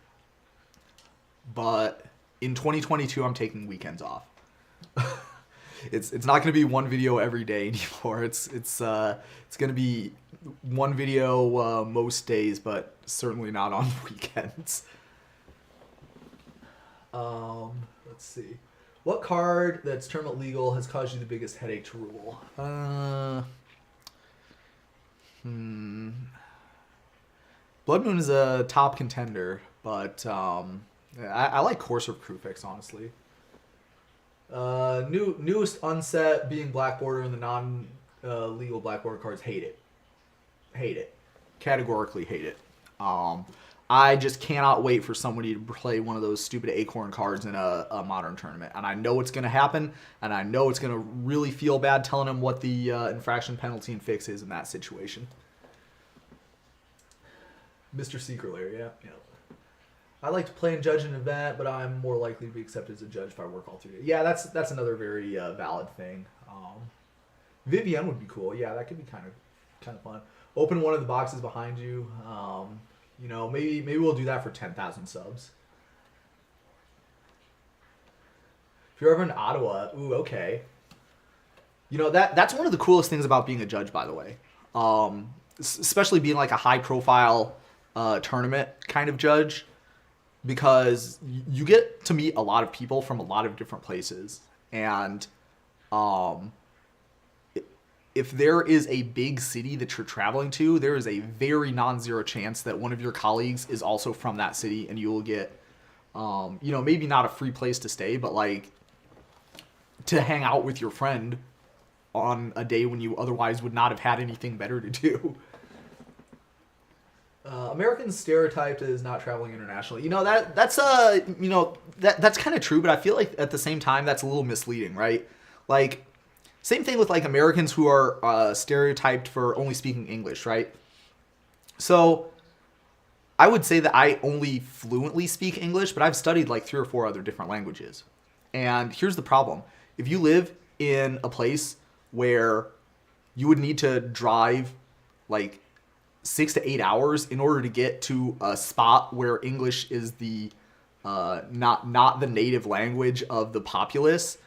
but in 2022, I'm taking weekends off. It's not going to be one video every day anymore. It's going to be one video most days, but certainly not on weekends. Let's see. What card that's tournament legal has caused you the biggest headache to rule? Blood Moon is a top contender, but I like Courser of Krufix, honestly. Newest unset being Black Border and the non-legal Black Border cards. Hate it. Hate it. Categorically hate it. I just cannot wait for somebody to play one of those stupid Acorn cards in a Modern tournament. And I know it's going to happen, and I know it's going to really feel bad telling them what the infraction, penalty, and fix is in that situation. Mr. Secret Lair, yeah. I like to play and judge an event, but I'm more likely to be accepted as a judge if I work all 3 days. Yeah, that's another very valid thing. Vivienne would be cool. Yeah, that could be kind of fun. Open one of the boxes behind you. Maybe we'll do that for 10,000 subs. If you're ever in Ottawa, ooh, okay. That's one of the coolest things about being a judge, by the way. Especially being like a high profile tournament kind of judge, because you get to meet a lot of people from a lot of different places. And um, if there is a big city that you're traveling to, there is a very non-zero chance that one of your colleagues is also from that city, and you will get, maybe not a free place to stay, but like to hang out with your friend on a day when you otherwise would not have had anything better to do. Americans stereotyped as not traveling internationally. That's kind of true, but I feel like at the same time that's a little misleading, right? Like, same thing with like Americans who are stereotyped for only speaking English, right? So I would say that I only fluently speak English, but I've studied like 3 or 4 other different languages. And here's the problem: if you live in a place where you would need to drive like 6 to 8 hours in order to get to a spot where English is the not the native language of the populace,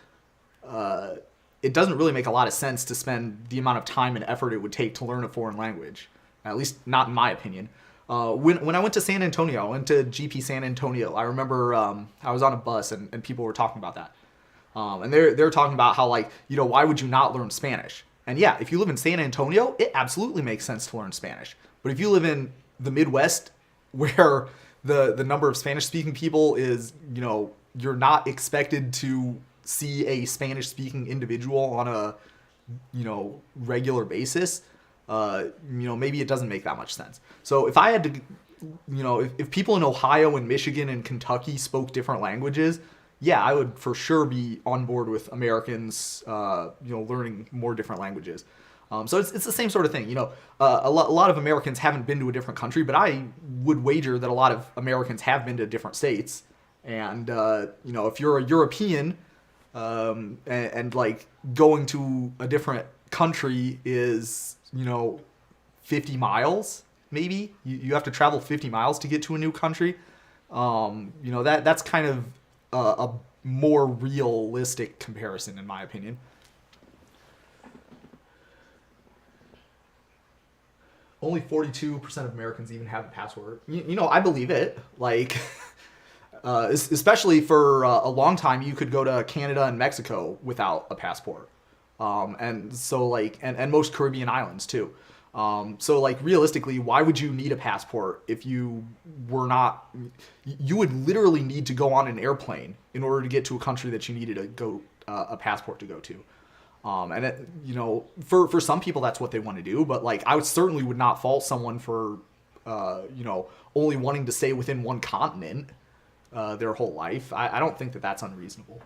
it doesn't really make a lot of sense to spend the amount of time and effort it would take to learn a foreign language. At least not in my opinion. When I went to San Antonio, I went to GP San Antonio. I remember I was on a bus and people were talking about that. And they're talking about how, like, why would you not learn Spanish? And yeah, if you live in San Antonio, it absolutely makes sense to learn Spanish. But if you live in the Midwest, where the number of Spanish speaking people is, you're not expected to see a Spanish speaking individual on a, regular basis, maybe it doesn't make that much sense. So if I had to, if people in Ohio and Michigan and Kentucky spoke different languages, yeah, I would for sure be on board with Americans, learning more different languages. So it's the same sort of thing. A lot of Americans haven't been to a different country, but I would wager that a lot of Americans have been to different states. And, if you're a European, and like going to a different country is, 50 miles, maybe you have to travel 50 miles to get to a new country. That's kind of a more realistic comparison, in my opinion. Only 42% of Americans even have a passport. I believe it. Like, especially for a long time, you could go to Canada and Mexico without a passport. And so like, and most Caribbean islands too. So like, realistically, why would you need a passport if you were not, you would literally need to go on an airplane in order to get to a country that you needed a passport to go to. And it, for some people that's what they want to do, but like, I certainly would not fault someone for, only wanting to stay within one continent, their whole life. I don't think that that's unreasonable.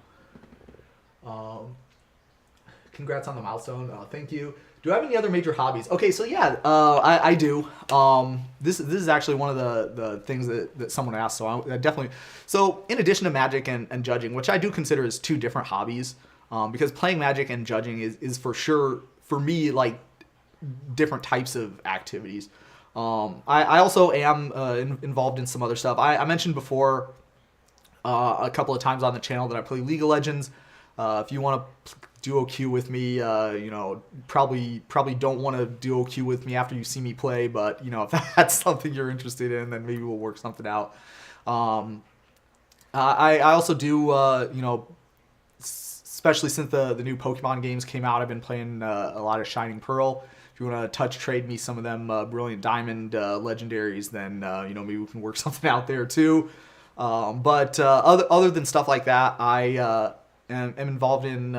Congrats on the milestone. Thank you. Do I have any other major hobbies? Okay, so yeah, I do. This is actually one of the things that someone asked. So I definitely. So in addition to Magic and judging, which I do consider as 2 different hobbies, because playing Magic and judging is for sure for me like different types of activities. I also am involved in some other stuff. I mentioned before a couple of times on the channel that I play League of Legends. If you want to duo queue with me, probably don't want to duo queue with me after you see me play, but if that's something you're interested in, then maybe we'll work something out. I also do, especially since the new Pokemon games came out, I've been playing a lot of Shining Pearl. If you want to touch trade me some of them Brilliant Diamond legendaries, then maybe we can work something out there too. But other than stuff like that, I am involved in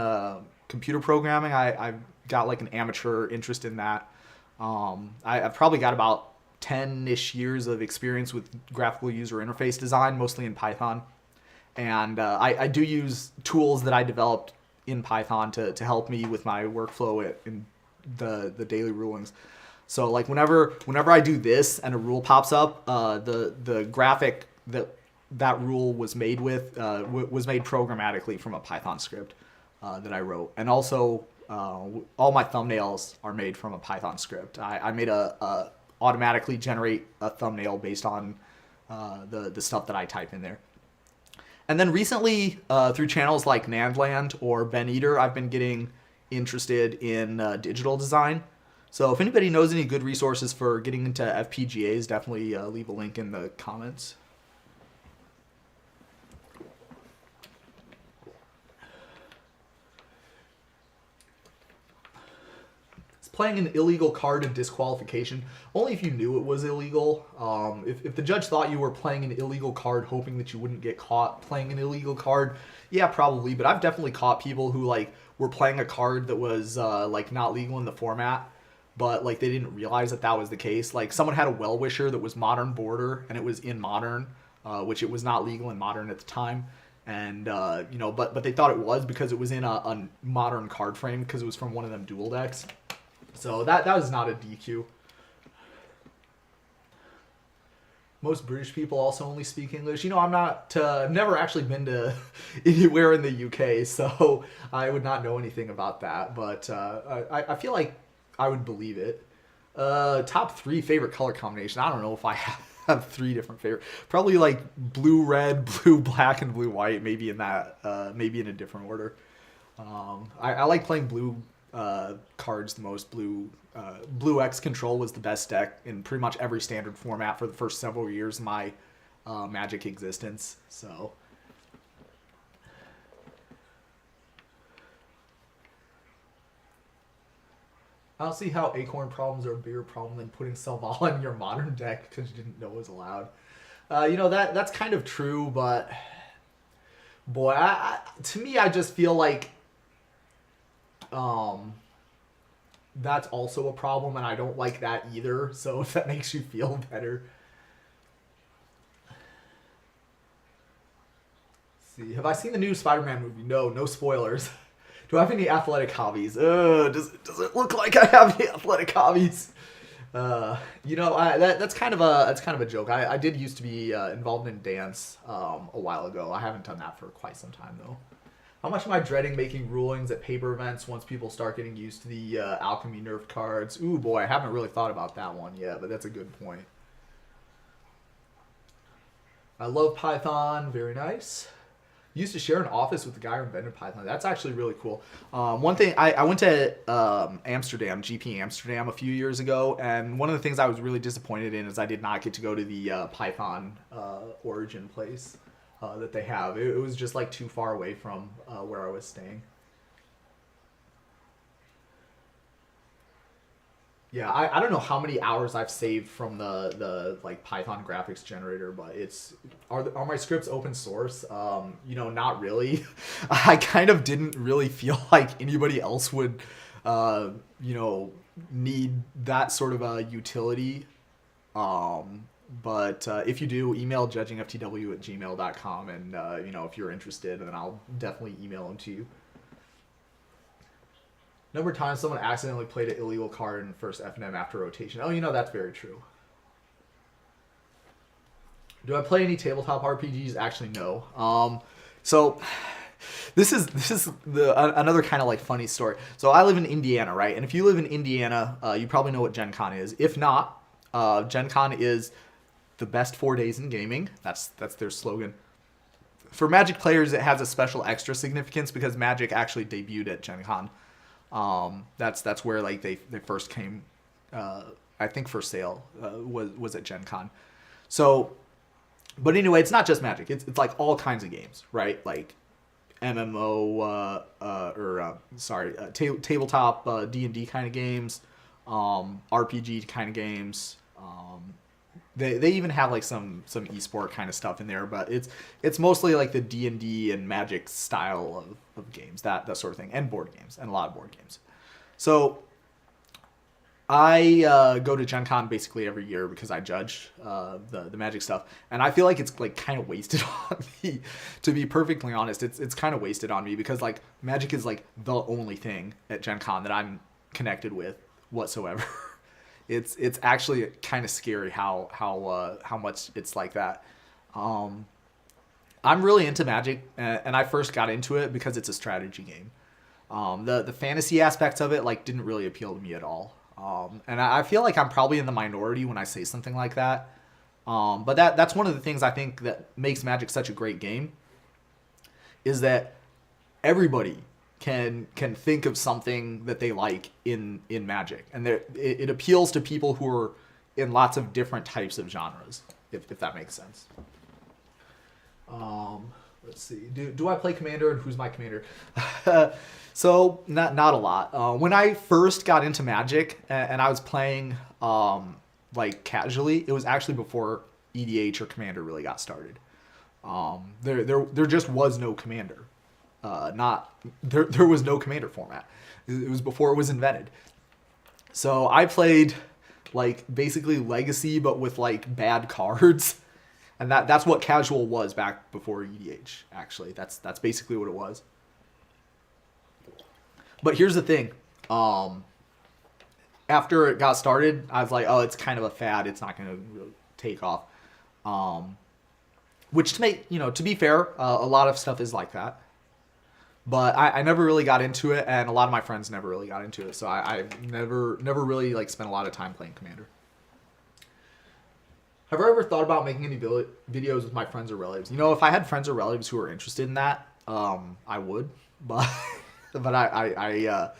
computer programming. I've got like an amateur interest in that. I've probably got about 10-ish years of experience with graphical user interface design, mostly in Python. And I do use tools that I developed in Python to help me with my workflow in the daily rulings. So like whenever I do this and a rule pops up, the graphic that rule was made with was made programmatically from a Python script that I wrote. And also all my thumbnails are made from a Python script. I made a automatically generate a thumbnail based on the stuff that I type in there. And then recently, through channels like Nandland or Ben Eater, I've been getting interested in digital design. So if anybody knows any good resources for getting into FPGAs, definitely leave a link in the comments. Playing an illegal card and disqualification, only if you knew it was illegal. If the judge thought you were playing an illegal card hoping that you wouldn't get caught playing an illegal card, yeah, probably. But I've definitely caught people who like were playing a card that was like not legal in the format, but like they didn't realize that that was the case. Like someone had a Well Wisher that was Modern Border and it was in Modern, which it was not legal in Modern at the time. And you know, but they thought it was because it was in a Modern card frame because it was from one of them dual decks. So that was not a DQ. Most British people also only speak English. You know, I've never actually been to anywhere in the UK, so I would not know anything about that. But I feel like I would believe it. Top 3 favorite color combination. I don't know if I have 3 different favorite. Probably like blue, red, blue, black, and blue, white. Maybe in that. Maybe in a different order. I like playing blue cards the most. Blue X Control was the best deck in pretty much every standard format for the first several years of my Magic existence. So I don't see how Acorn problems are a bigger problem than putting Selvala in your Modern deck because you didn't know it was allowed. You know, that's kind of true, but boy, to me, I just feel like that's also a problem, and I don't like that either. So if that makes you feel better. Let's see, have I seen the new Spider-Man movie? No spoilers. Do I have any athletic hobbies? Does it look like I have any athletic hobbies? You know, that's kind of a joke. I did used to be involved in dance a while ago. I haven't done that for quite some time though. How much am I dreading making rulings at paper events once people start getting used to the alchemy nerf cards? Ooh boy, I haven't really thought about that one yet, but that's a good point. I love Python. Very nice. Used to share an office with the guy who invented Python. That's actually really cool. One thing, I went to Amsterdam, GP Amsterdam, a few years ago, and one of the things I was really disappointed in is I did not get to go to the Python origin place that they have. It was just like too far away from where I was staying. Yeah, I don't know how many hours I've saved from the like Python graphics generator, but are my scripts open source? You know, not really. I kind of didn't really feel like anybody else would, you know, need that sort of a utility. But if you do, email judgingftw@gmail.com, and you know, if you're interested, then I'll definitely email them to you. Number of times someone accidentally played an illegal card in first FNM after rotation. Oh, you know, that's very true. Do I play any tabletop RPGs? Actually, no. So this is another kind of like funny story. So I live in Indiana, right? And if you live in Indiana, you probably know what Gen Con is. If not, Gen Con is the best 4 days in gaming. That's their slogan. For Magic players, it has a special extra significance because Magic actually debuted at Gen Con. That's where like they first came. I think for sale was at Gen Con. So, but anyway, it's not just Magic. It's like all kinds of games, right? Like MMO tabletop D&D kind of games, RPG kind of games. They even have like some esport kind of stuff in there, but it's mostly like the D&D and Magic style of games, that sort of thing, and board games, and a lot of board games. So I go to Gen Con basically every year because I judge the Magic stuff, and I feel like it's like kind of wasted on me. To be perfectly honest, it's kind of wasted on me because like Magic is like the only thing at Gen Con that I'm connected with whatsoever. It's actually kind of scary how much it's like that. I'm really into Magic, and I first got into it because it's a strategy game. The fantasy aspects of it like didn't really appeal to me at all. And I feel like I'm probably in the minority when I say something like that. But that's one of the things I think that makes Magic such a great game is that everybody can think of something that they like in Magic, and it appeals to people who are in lots of different types of genres, if that makes sense. Let's see. Do I play Commander, and who's my commander? So not a lot. When I first got into Magic and I was playing like casually, it was actually before EDH or Commander really got started. There just was no Commander. There was no Commander format. It was before it was invented. So I played like basically Legacy, but with like bad cards, and that's what casual was back before EDH. Actually, that's basically what it was. But here's the thing. After it got started, I was like, oh, it's kind of a fad. It's not going to really take off. Which to be fair, a lot of stuff is like that. But I never really got into it, and a lot of my friends never really got into it. So I never really like spent a lot of time playing Commander. Have I ever thought about making any videos with my friends or relatives? If I had friends or relatives who were interested in that, I would. But I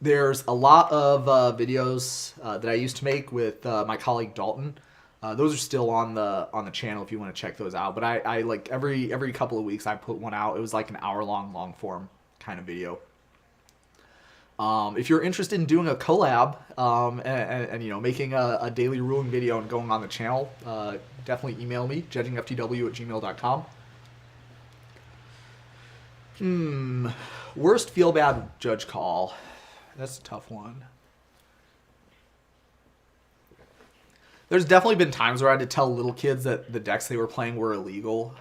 there's a lot of videos that I used to make with my colleague Dalton. Those are still on the channel if you want to check those out. But I like every couple of weeks I put one out. It was like an hour-long, long-form kind of video. If you're interested in doing a collab and making a daily ruling video and going on the channel, definitely email me, judgingftw@gmail.com. Worst feel-bad judge call. That's a tough one. There's definitely been times where I had to tell little kids that the decks they were playing were illegal.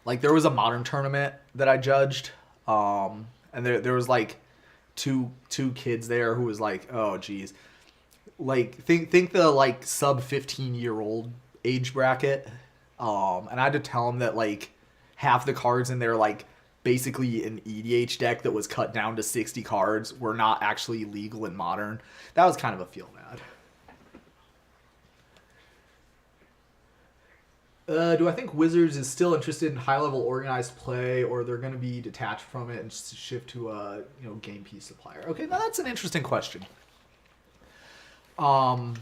Like there was a Modern tournament that I judged, and there was like two kids there who was like, oh geez, like think the like sub 15-year-old age bracket, and I had to tell them that like half the cards in there, like basically an EDH deck that was cut down to 60 cards, were not actually legal in Modern. That was kind of a feel bad. Do I think Wizards is still interested in high-level organized play, or they're going to be detached from it and shift to a game piece supplier? Okay, now that's an interesting question. I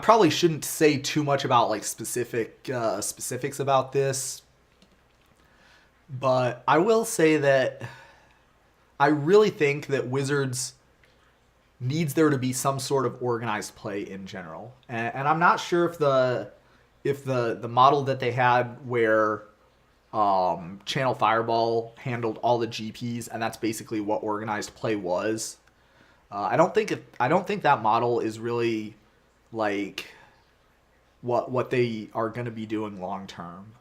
probably shouldn't say too much about like specifics about this, but I will say that I really think that Wizards needs there to be some sort of organized play in general, and I'm not sure if the model that they had where Channel Fireball handled all the GPs and that's basically what organized play was. I don't think that model is really like what they are going to be doing long term.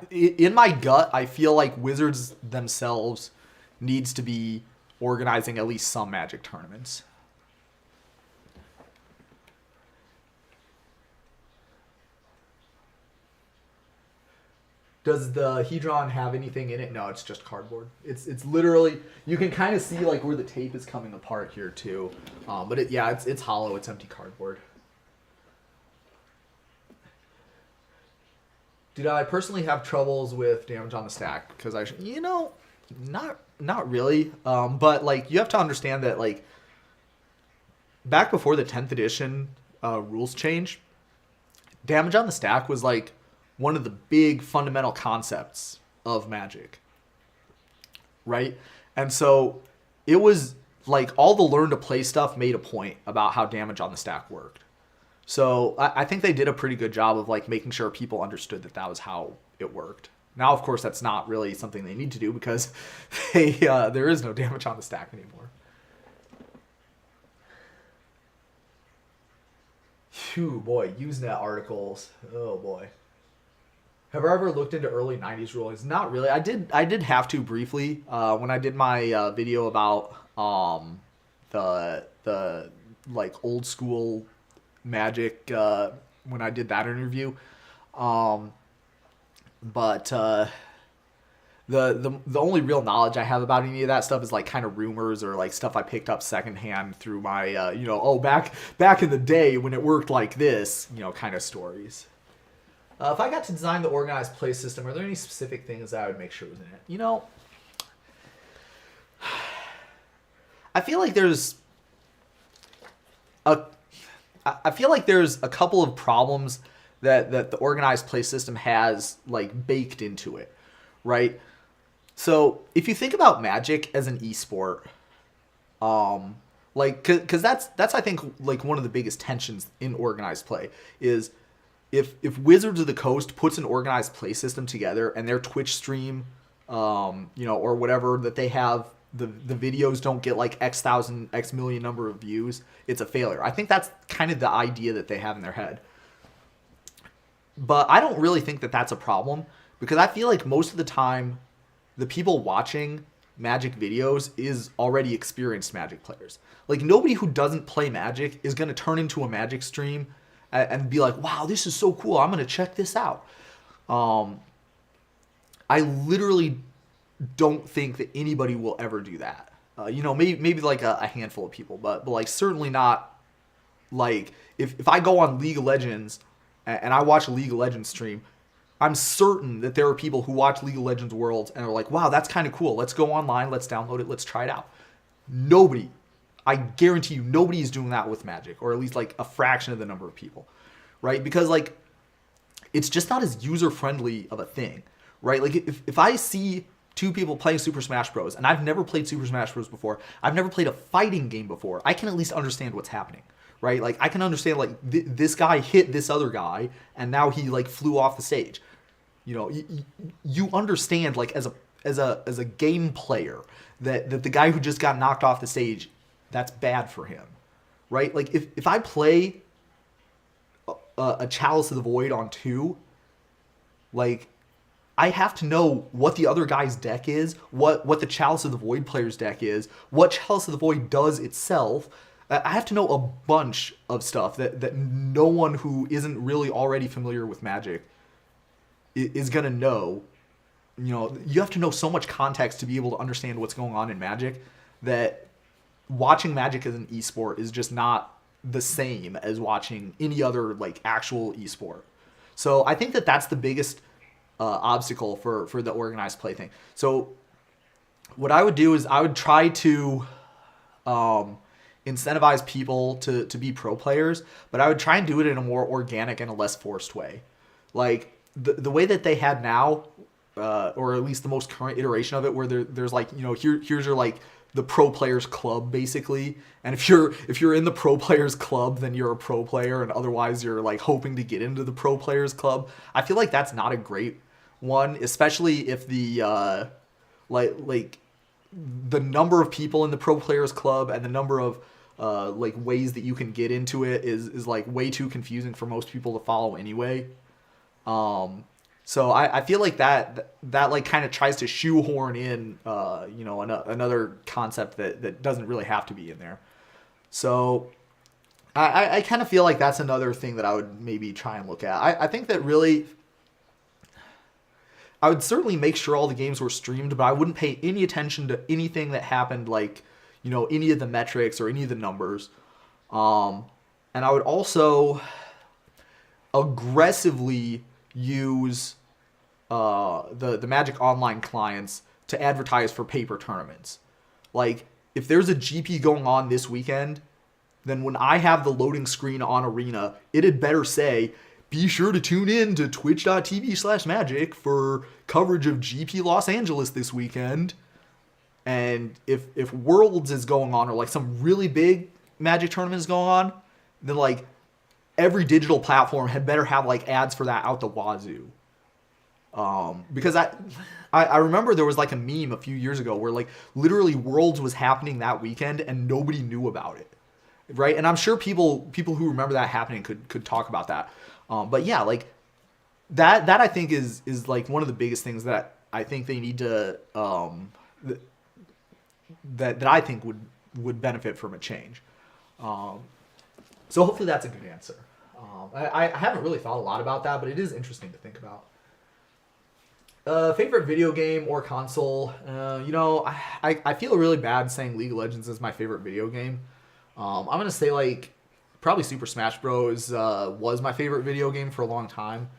In my gut, I feel like Wizards themselves needs to be organizing at least some Magic tournaments. Does the Hedron have anything in it? No, it's just cardboard. It's literally, you can kind of see like where the tape is coming apart here too. But it's hollow. It's empty cardboard. Did I personally have troubles with damage on the stack? Because not really. But like you have to understand that like back before the 10th edition rules change, damage on the stack was like one of the big fundamental concepts of Magic, right? And so it was like all the learn to play stuff made a point about how damage on the stack worked. So I think they did a pretty good job of like making sure people understood that was how it worked. Now, of course, that's not really something they need to do because there is no damage on the stack anymore. Phew, boy, Usenet articles. Oh boy. Have I ever looked into early 90s rulings? Not really. I did have to briefly when I did my video about the like old school Magic when I did that interview. But The only real knowledge I have about any of that stuff is like kind of rumors or like stuff I picked up secondhand through my back in the day when it worked like this, kind of stories. If I got to design the organized play system, are there any specific things that I would make sure was in it? I feel like there's a I feel like there's a couple of problems that the organized play system has like baked into it, right? So if you think about Magic as an esport, because that's I think like one of the biggest tensions in organized play is if Wizards of the Coast puts an organized play system together and their Twitch stream, or whatever that they have, the videos don't get like X thousand, X million number of views, it's a failure. I think that's kind of the idea that they have in their head. But I don't really think that that's a problem because I feel like most of the time the people watching Magic videos is already experienced Magic players. Like nobody who doesn't play Magic is going to turn into a Magic stream and be like, wow, this is so cool, I'm going to check this out. I literally don't think that anybody will ever do that. Maybe like a handful of people, but like certainly not like if I go on League of Legends and I watch a League of Legends stream, I'm certain that there are people who watch League of Legends Worlds and are like, wow, that's kind of cool. Let's go online, let's download it, let's try it out. Nobody, I guarantee you, nobody is doing that with Magic, or at least like a fraction of the number of people, right? Because like, it's just not as user-friendly of a thing, right? Like if I see two people playing Super Smash Bros. And I've never played Super Smash Bros. Before, I've never played a fighting game before, I can at least understand what's happening, right? Like I can understand like this guy hit this other guy and now he like flew off the stage. You understand like as a game player that the guy who just got knocked off the stage, that's bad for him, right? Like if I play a Chalice of the Void on 2, like I have to know what the other guy's deck is, what the Chalice of the Void player's deck is, what Chalice of the Void does itself. I have to know a bunch of stuff that no one who isn't really already familiar with Magic is going to know. You have to know so much context to be able to understand what's going on in Magic that watching Magic as an esport is just not the same as watching any other like actual esport. So I think that that's the biggest obstacle for the organized play thing. So what I would do is I would try to incentivize people to be pro players, but I would try and do it in a more organic and a less forced way. Like the way that they had now, or at least the most current iteration of it, where there's like, here's your like the pro players club basically, and if you're in the pro players club, then you're a pro player, and otherwise you're like hoping to get into the pro players club. I feel like that's not a great one, especially if the like the number of people in the pro players club and the number of like ways that you can get into it is like way too confusing for most people to follow anyway. So I feel like that like kind of tries to shoehorn in another concept that doesn't really have to be in there. So I kind of feel like that's another thing that I would maybe try and look at. I think that really I would certainly make sure all the games were streamed, but I wouldn't pay any attention to anything that happened, like, any of the metrics or any of the numbers. And I would also aggressively use the Magic Online clients to advertise for paper tournaments. Like, if there's a GP going on this weekend, then when I have the loading screen on Arena, it had better say, be sure to tune in to twitch.tv/magic for coverage of GP Los Angeles this weekend. And if Worlds is going on, or like some really big Magic tournament is going on, then like every digital platform had better have like ads for that out the wazoo. Because I remember there was like a meme a few years ago where like literally Worlds was happening that weekend and nobody knew about it. Right? And I'm sure people who remember that happening could talk about that. But yeah, like that I think is like one of the biggest things that I think they need to that I think would benefit from a change. So hopefully that's a good answer. I haven't really thought a lot about that, but it is interesting to think about. Favorite video game or console? I feel really bad saying League of Legends is my favorite video game. I'm gonna say like probably Super Smash Bros. Was my favorite video game for a long time,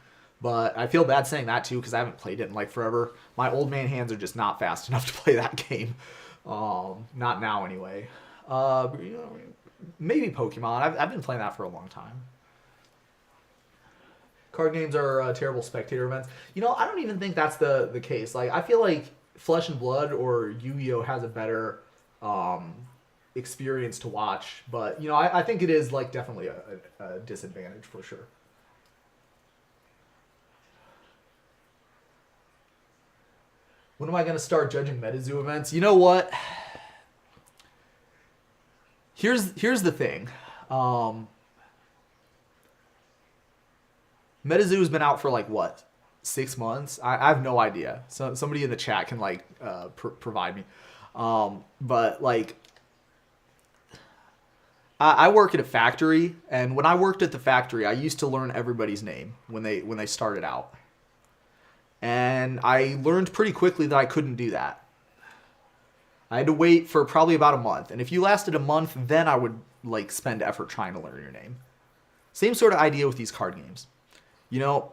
but I feel bad saying that too because I haven't played it in like forever. My old man hands are just not fast enough to play that game. Not now anyway. Maybe Pokemon. I've been playing that for a long time. Card games are terrible spectator events. I don't even think that's the case. Like, I feel like Flesh and Blood or Yu-Gi-Oh has a better experience to watch. But, I think it is, like, definitely a disadvantage for sure. When am I going to start judging MetaZoo events? You know what? Here's the thing. MetaZoo has been out for like what, 6 months? I have no idea. So somebody in the chat can like provide me. But like, I work at a factory, and when I worked at the factory, I used to learn everybody's name when they started out, and I learned pretty quickly that I couldn't do that. I had to wait for probably about a month, and if you lasted a month, then I would like spend effort trying to learn your name. Same sort of idea with these card games. You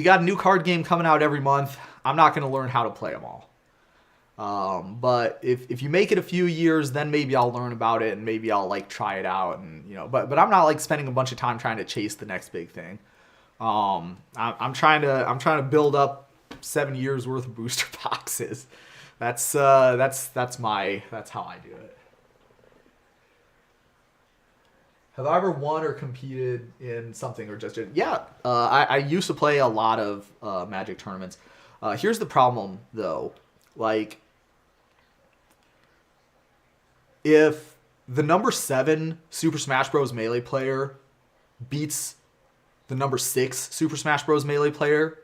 got a new card game coming out every month. I'm not going to learn how to play them all. But if you make it a few years, then maybe I'll learn about it and maybe I'll like try it out and but I'm not like spending a bunch of time trying to chase the next big thing. I'm trying to build up 7 years worth of booster boxes. That's how I do it. Have I ever won or competed in something or just... Yeah, I used to play a lot of Magic tournaments. Here's the problem, though. Like, if the number 7 Super Smash Bros. Melee player beats the number 6 Super Smash Bros. Melee player,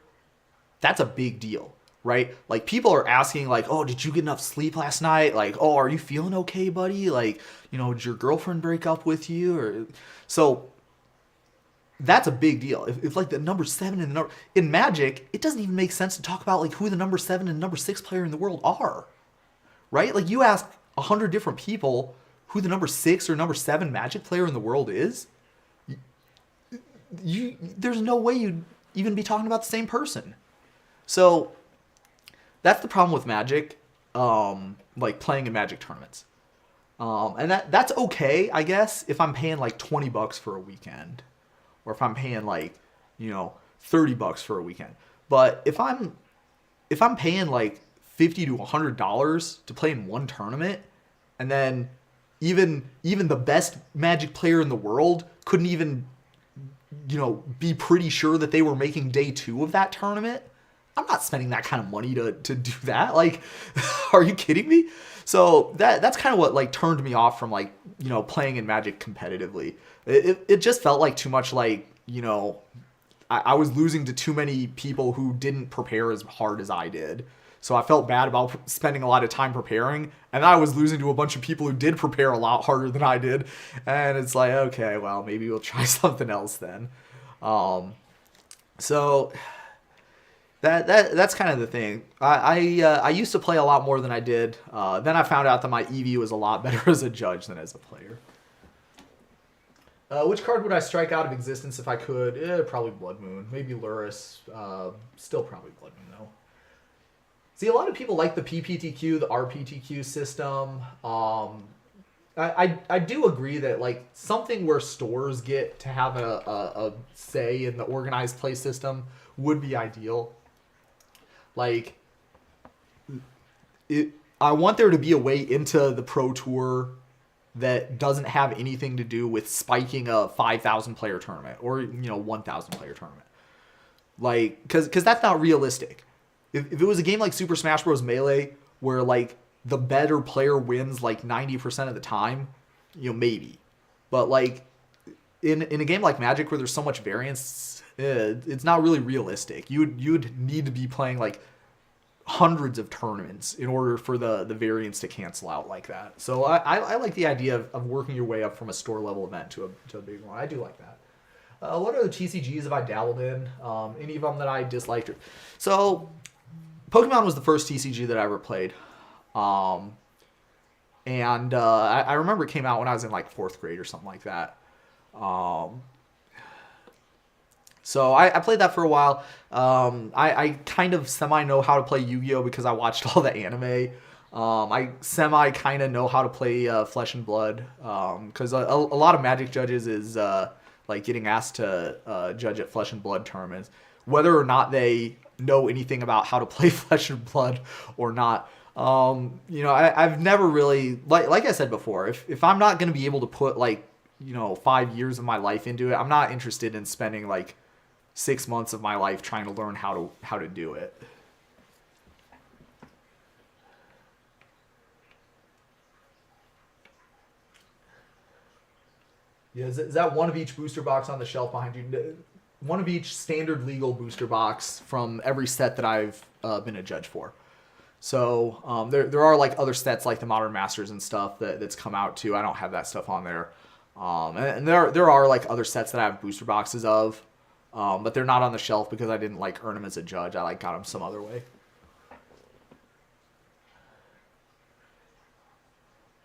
that's a big deal, right? Like, people are asking, like, oh, did you get enough sleep last night? Like, oh, are you feeling okay, buddy? Like, did your girlfriend break up with you? So that's a big deal. If like the number 7 and the number... In Magic, it doesn't even make sense to talk about like who the number 7 and number 6 player in the world are, right? Like, you ask 100 different people who the number 6 or number 7 Magic player in the world is, there's no way you'd even be talking about the same person. So that's the problem with Magic, like playing in Magic tournaments. And that's okay, I guess, if I'm paying like $20 for a weekend, or if I'm paying like, $30 for a weekend. But if I'm paying like $50 to $100 to play in one tournament, and then even the best Magic player in the world couldn't even, be pretty sure that they were making day 2 of that tournament, I'm not spending that kind of money to do that. Like, are you kidding me? So that's kind of what like turned me off from like, playing in Magic competitively. It just felt like too much like, I was losing to too many people who didn't prepare as hard as I did. So I felt bad about spending a lot of time preparing, and I was losing to a bunch of people who did prepare a lot harder than I did. And it's like, okay, well, maybe we'll try something else then. So that's kind of the thing. I used to play a lot more than I did. Then I found out that my EV was a lot better as a judge than as a player. Which card would I strike out of existence if I could? Probably Blood Moon. Maybe Luris. Still probably Blood Moon, though. See, a lot of people like the PPTQ, the RPTQ system. I do agree that like something where stores get to have a say in the organized play system would be ideal. Like, I want there to be a way into the Pro Tour that doesn't have anything to do with spiking a 5,000 player tournament or 1,000 player tournament. Like, because that's not realistic. If it was a game like Super Smash Bros. Melee where like the better player wins like 90% of the time, maybe. But like in a game like Magic where there's so much variance, it's not really realistic. You'd need to be playing like hundreds of tournaments in order for the variance to cancel out like that. So I like the idea of working your way up from a store level event to a big one. I do like that. What are the TCGs have I dabbled in? Any of them that I disliked? So Pokemon was the first TCG that I ever played. Um, and I remember it came out when I was in like fourth grade or something like that. Um, so I played that for a while. I kind of semi know how to play Yu-Gi-Oh because I watched all the anime. I semi kind of know how to play Flesh and Blood because a lot of Magic judges is like getting asked to judge at Flesh and Blood tournaments, whether or not they know anything about how to play Flesh and Blood or not. I've never really like I said before, if I'm not going to be able to put like 5 years of my life into it, I'm not interested in spending like 6 months of my life trying to learn how to do it. Yeah, is that one of each booster box on the shelf behind you? One of each standard legal booster box from every set that I've been a judge for. So there are like other sets like the Modern Masters and stuff that's come out too. I don't have that stuff on there. And there are like other sets that I have booster boxes of, but they're not on the shelf because I didn't like earn them as a judge. I like got them some other way.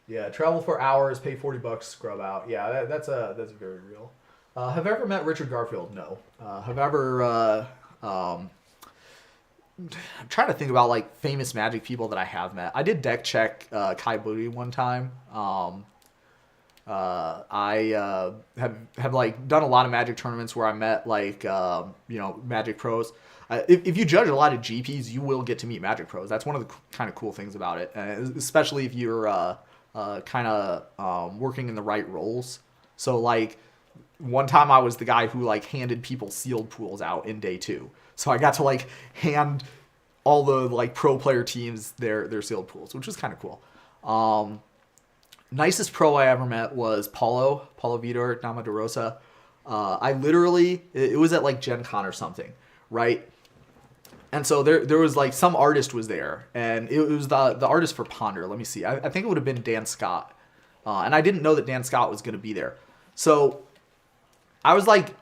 Yeah, travel for hours, pay $40, scrub out. Yeah, that's very real. Have I ever met Richard Garfield? No. Have I ever? I'm trying to think about like famous Magic people that I have met. I did deck check Kai Booty one time. I have like done a lot of Magic tournaments where I met like Magic pros. If you judge a lot of GPs, you will get to meet Magic pros. That's one of the kind of cool things about it, especially if you're kind of working in the right roles. So like one time I was the guy who like handed people sealed pools out in day two. So I got to like hand all the like pro player teams their sealed pools, which was kind of cool. Nicest pro I ever met was Paulo Vitor Namadorosa. I literally, it was at like Gen Con or something, right? And so there was like some artist was there, and it was the artist for Ponder. Let me see. I think it would have been Dan Scott. And I didn't know that Dan Scott was going to be there. So I was like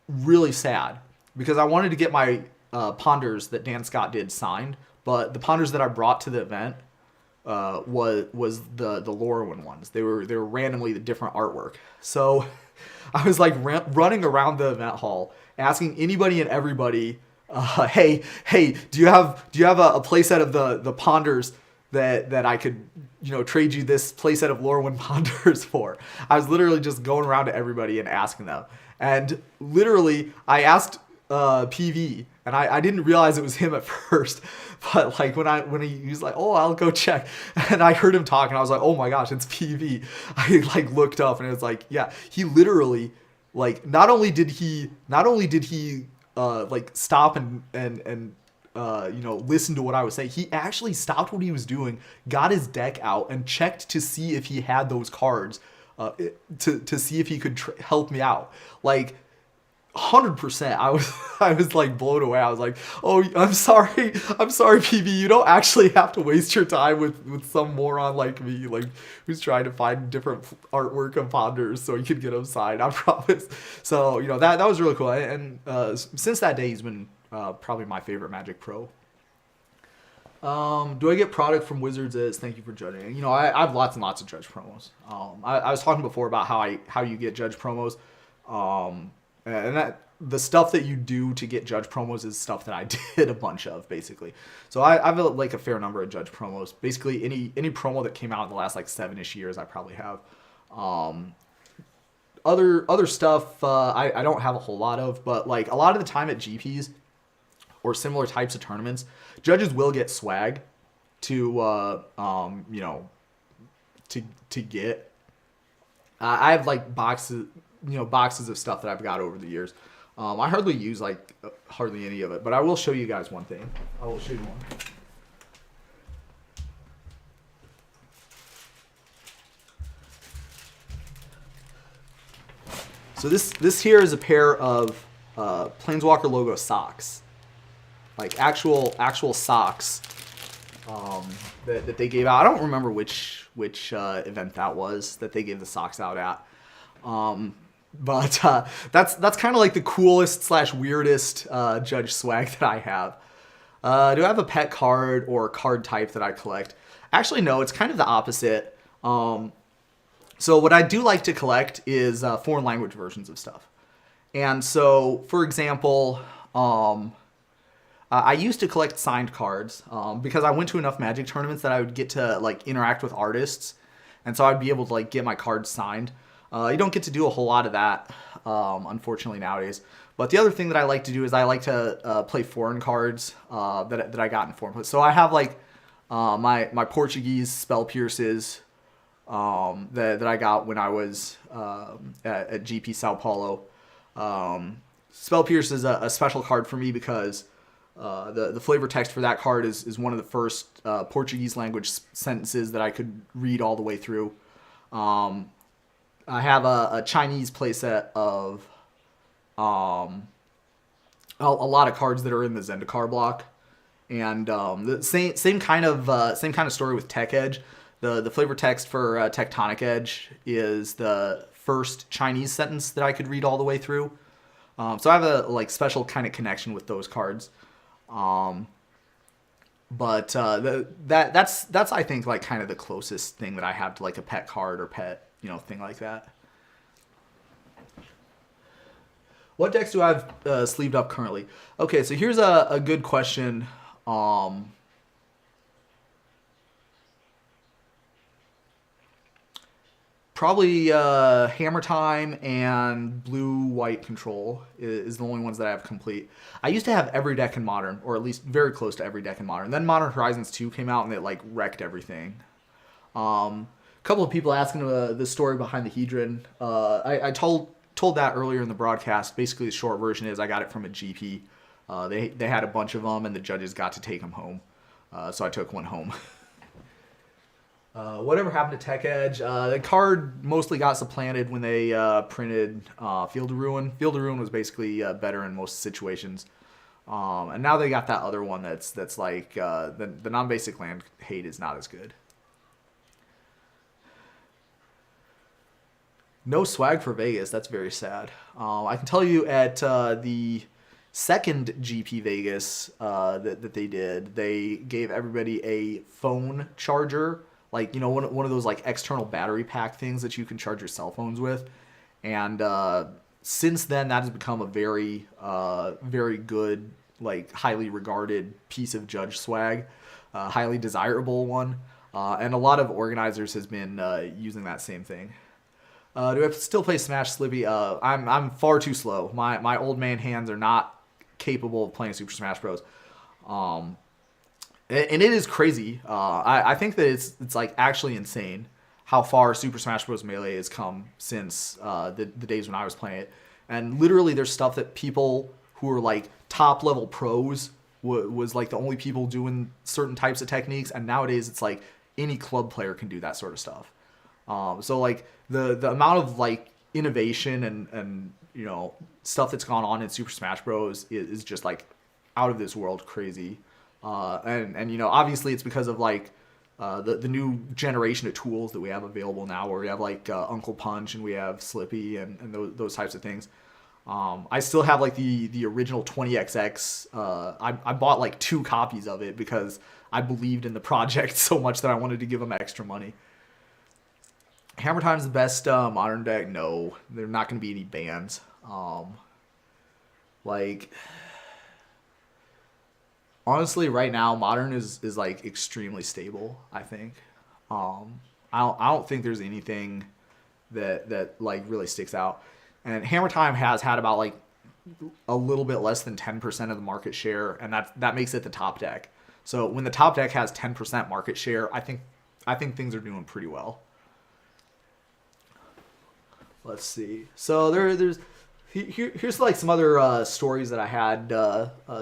really sad because I wanted to get my Ponders that Dan Scott did signed, but the Ponders that I brought to the event was the Lorwyn ones. They were randomly the different artwork. So I was like running around the event hall asking anybody and everybody, hey, do you have a playset of the Ponders that I could trade you this playset of Lorwyn Ponders for? I was literally just going around to everybody and asking them. And literally I asked PV, and I didn't realize it was him at first, but like when he was like, oh, I'll go check, and I heard him talk, and I was like, oh my gosh, it's PV. I like looked up, and it was like, yeah, he literally like not only did he like stop and listen to what I was saying, he actually stopped what he was doing, got his deck out, and checked to see if he had those cards, to see if he could help me out. Like 100%. I was like blown away. I was like, oh, I'm sorry, PB. You don't actually have to waste your time with some moron like me, like who's trying to find different artwork of Ponders so he could get them signed. I promise. So that was really cool. And since that day, he's been probably my favorite Magic Pro. Do I get product from Wizards as thank you for judging? I have lots and lots of judge promos. I was talking before about how you get judge promos. And that the stuff that you do to get judge promos is stuff that I did a bunch of, basically. So I have like a fair number of judge promos. Basically any promo that came out in the last like 7-ish years, I probably have. Other stuff I don't have a whole lot of, but like a lot of the time at GPs or similar types of tournaments, judges will get swag to to get. I have like boxes of stuff that I've got over the years. I hardly use like hardly any of it, but I will show you guys one thing. I will show you one. So this here is a pair of Planeswalker logo socks, like actual socks that they gave out. I don't remember which event that was that they gave the socks out at. But that's kind of like the coolest / weirdest judge swag that I have. Do I have a pet card or card type that I collect? Actually, no. It's kind of the opposite. So what I do like to collect is foreign language versions of stuff. And so, for example, I used to collect signed cards because I went to enough Magic tournaments that I would get to like interact with artists, and so I'd be able to like get my cards signed. You don't get to do a whole lot of that, unfortunately nowadays. But the other thing that I like to do is I like to play foreign cards that I got in foreign. So I have like my Portuguese spell pierces that I got when I was at GP Sao Paulo. Spell Pierce is a special card for me because the flavor text for that card is one of the first Portuguese language sentences that I could read all the way through. I have a Chinese playset of a lot of cards that are in the Zendikar block, and the same kind of story with Tech Edge. The flavor text for Tectonic Edge is the first Chinese sentence that I could read all the way through. So I have a like special kind of connection with those cards. But that's I think like kind of the closest thing that I have to like a pet card or pet, thing like that. What decks do I have sleeved up currently? Okay, so here's a good question. Probably Hammer Time and Blue-White Control is the only ones that I have complete. I used to have every deck in Modern, or at least very close to every deck in Modern. Then Modern Horizons 2 came out and it like wrecked everything. A couple of people asking the story behind the Hedron. I told that earlier in the broadcast. Basically, the short version is I got it from a GP. They had a bunch of them and the judges got to take them home. So I took one home. Whatever happened to Tech Edge? The card mostly got supplanted when they printed Field of Ruin. Field of Ruin was basically better in most situations. And now they got that other one that's like the non-basic land hate is not as good. No swag for Vegas. That's very sad. I can tell you at the second GP Vegas that they did, they gave everybody a phone charger. Like, one of those like external battery pack things that you can charge your cell phones with. And since then, that has become a very, very good, like highly regarded piece of judge swag, highly desirable one. And a lot of organizers has been using that same thing. Do I still play Smash Slippy? I'm far too slow. My old man hands are not capable of playing Super Smash Bros. And it is crazy. I think that it's like actually insane how far Super Smash Bros. Melee has come since the days when I was playing it. And literally there's stuff that people who are like top level pros was like the only people doing certain types of techniques. And nowadays it's like any club player can do that sort of stuff. So like the amount of like innovation and stuff that's gone on in Super Smash Bros. is just like out of this world crazy. And obviously it's because of like the new generation of tools that we have available now, where we have like Uncle Punch and we have Slippy and those types of things. I still have like the original 20XX. I bought like 2 copies of it because I believed in the project so much that I wanted to give them extra money. Hammer Time's the best modern deck? No, there's not going to be any bans. Honestly, right now, Modern is like extremely stable, I think. I don't think there's anything that like really sticks out. And Hammer Time has had about like a little bit less than 10% of the market share, and that makes it the top deck. So when the top deck has 10% market share, I think things are doing pretty well. Let's see. So here's like some other stories that I had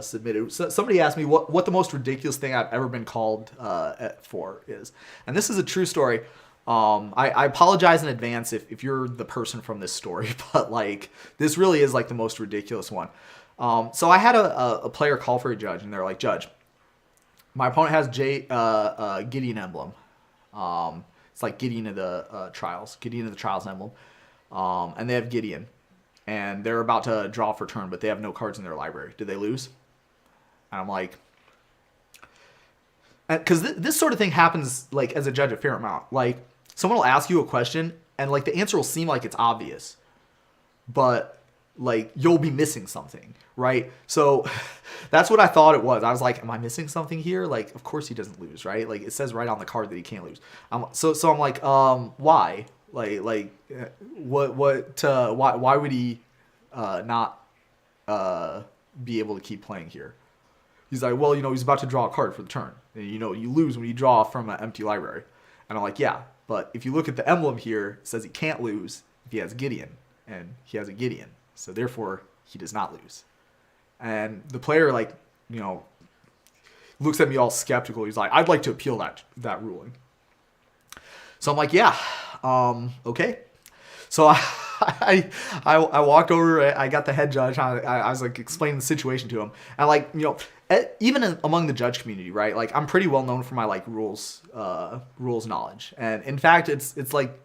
submitted. So somebody asked me what the most ridiculous thing I've ever been called for is, and this is a true story. I apologize in advance if you're the person from this story, but like this really is like the most ridiculous one. So I had a player call for a judge, and they're like, "Judge, my opponent has Gideon emblem. It's like Gideon of the Trials emblem." And they have Gideon, and they're about to draw for turn, but they have no cards in their library. Did they lose? And I'm like, because this sort of thing happens like as a judge a fair amount. Like someone will ask you a question and like the answer will seem like it's obvious, but like you'll be missing something, right? So that's what I thought it was. I was like, am I missing something here? Like, of course he doesn't lose, right? Like it says right on the card that he can't lose. So I'm like, why? Why would he not be able to keep playing here? He's like, well, he's about to draw a card for the turn. And, you lose when you draw from an empty library. And I'm like, yeah, but if you look at the emblem here, it says he can't lose if he has Gideon. And he has a Gideon. So therefore, he does not lose. And the player, looks at me all skeptical. He's like, I'd like to appeal that ruling. So I'm like, yeah, okay. So I walked over. I got the head judge. I was like explaining the situation to him, and even among the judge community, right? Like I'm pretty well known for my like rules knowledge, and in fact, it's like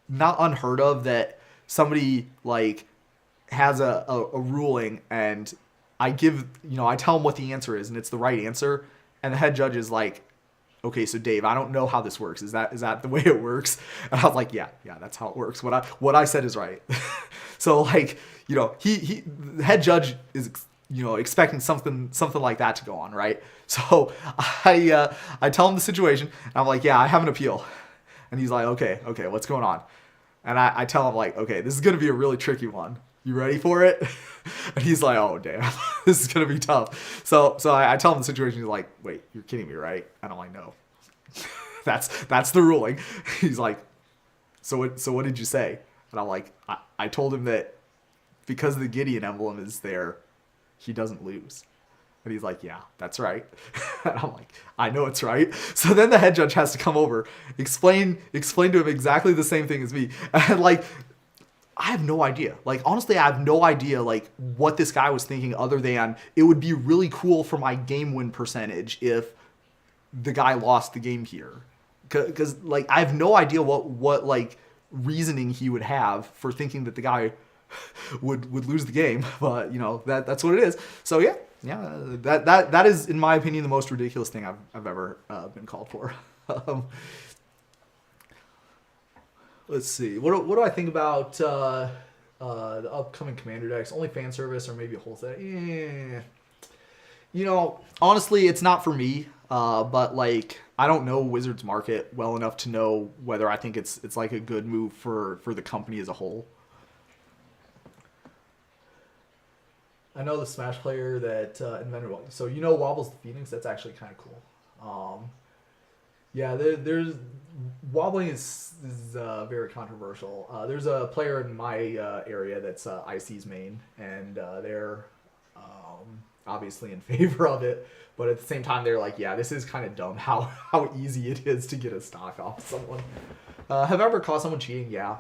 not unheard of that somebody like has a ruling and I tell them what the answer is and it's the right answer, and the head judge is like, okay, so Dave, I don't know how this works. Is that the way it works? And I was like, yeah, that's how it works. What I said is right. So like, the head judge is, expecting something like that to go on, right? So I tell him the situation and I'm like, yeah, I have an appeal. And he's like, okay, what's going on? And I tell him like, okay, this is going to be a really tricky one. You ready for it? And he's like, oh, damn, this is going to be tough. So I tell him the situation. He's like, wait, you're kidding me, right? And I'm like, no, that's the ruling. He's like, so what did you say? And I'm like, I told him that because the Gideon emblem is there, he doesn't lose. And he's like, yeah, that's right. And I'm like, I know it's right. So then the head judge has to come over, explain to him exactly the same thing as me. And like, I have no idea. Like, honestly, I have no idea, like, what this guy was thinking other than it would be really cool for my game win percentage if the guy lost the game here. Because, like, I have no idea what like, reasoning he would have for thinking that the guy would lose the game. But, that's what it is. So, yeah, that is, in my opinion, the most ridiculous thing I've ever been called for. Let's see. What do I think about the upcoming Commander decks? Only fan service or maybe a whole set? Honestly, it's not for me. But like, I don't know Wizards market well enough to know whether I think it's like a good move for the company as a whole. I know the Smash player that invented so Wobbles the Phoenix. That's actually kind of cool. Yeah, there's wobbling is very controversial. There's a player in my area that's IC's main, and they're obviously in favor of it. But at the same time, they're like, yeah, this is kind of dumb how easy it is to get a stock off someone. Have I ever caught someone cheating? Yeah.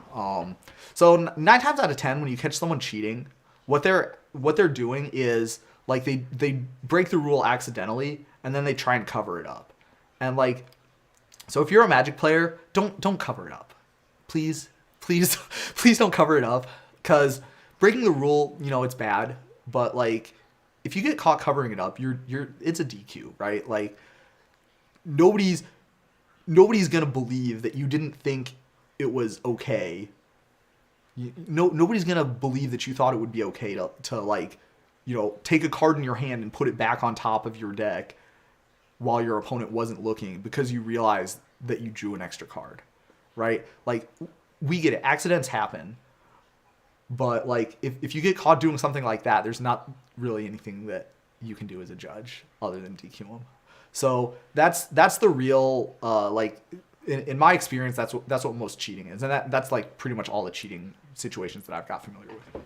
So 9 times out of 10, when you catch someone cheating, what they're doing is like they break the rule accidentally, and then they try and cover it up, and like. So if you're a Magic player, don't cover it up. Please don't cover it up, because breaking the rule, it's bad, but like if you get caught covering it up, it's a DQ, right? Like nobody's going to believe that you didn't think it was okay. Nobody's going to believe that you thought it would be okay to like, take a card in your hand and put it back on top of your deck while your opponent wasn't looking because you realized that you drew an extra card, right? Like, we get it. Accidents happen. But, like, if you get caught doing something like that, there's not really anything that you can do as a judge other than DQ them. So that's the real, in my experience, that's what most cheating is. And that's, like, pretty much all the cheating situations that I've got familiar with.